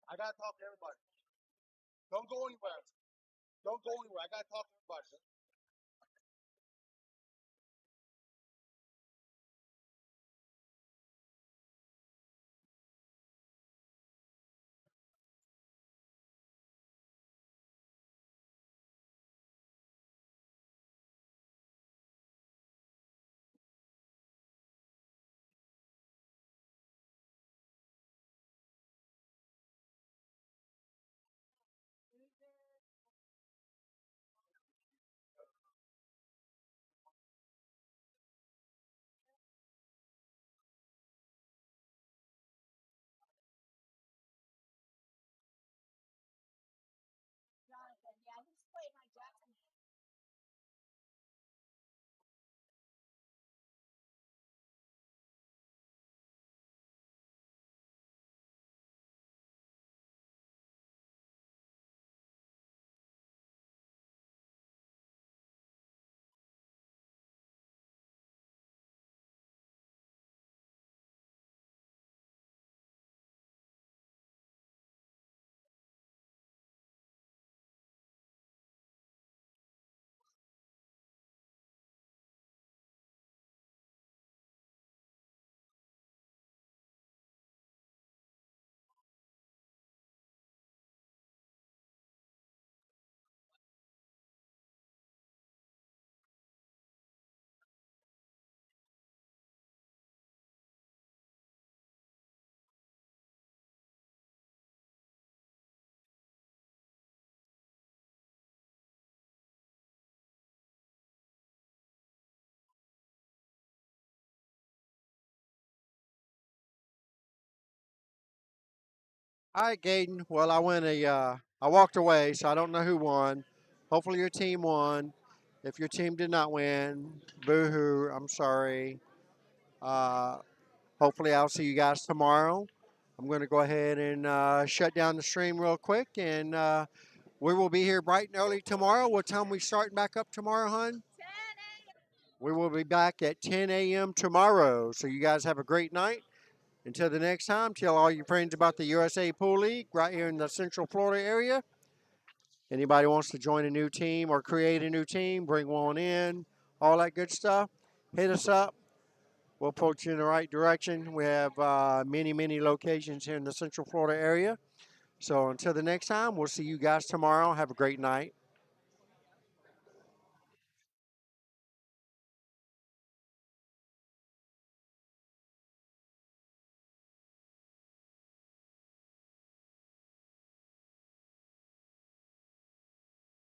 I gotta talk to everybody. Don't go anywhere. Don't go anywhere. I gotta talk to everybody. Jonathan, yeah, he's played my Jackson. All right, Gaden. Well, I walked away, so I don't know who won. Hopefully, your team won. If your team did not win, boo-hoo. I'm sorry. Uh, hopefully, I'll see you guys tomorrow. I'm going to go ahead and shut down the stream real quick, and we will be here bright and early tomorrow. What time we starting back up tomorrow, hon? 10 a.m. We will be back at 10 a.m. tomorrow. So you guys have a great night. Until the next time, tell all your friends about the USA Pool League right here in the Central Florida area. Anybody wants to join a new team or create a new team, bring one in, all that good stuff, hit us up. We'll put you in the right direction. We have many, many locations here in the Central Florida area. So until the next time, we'll see you guys tomorrow. Have a great night.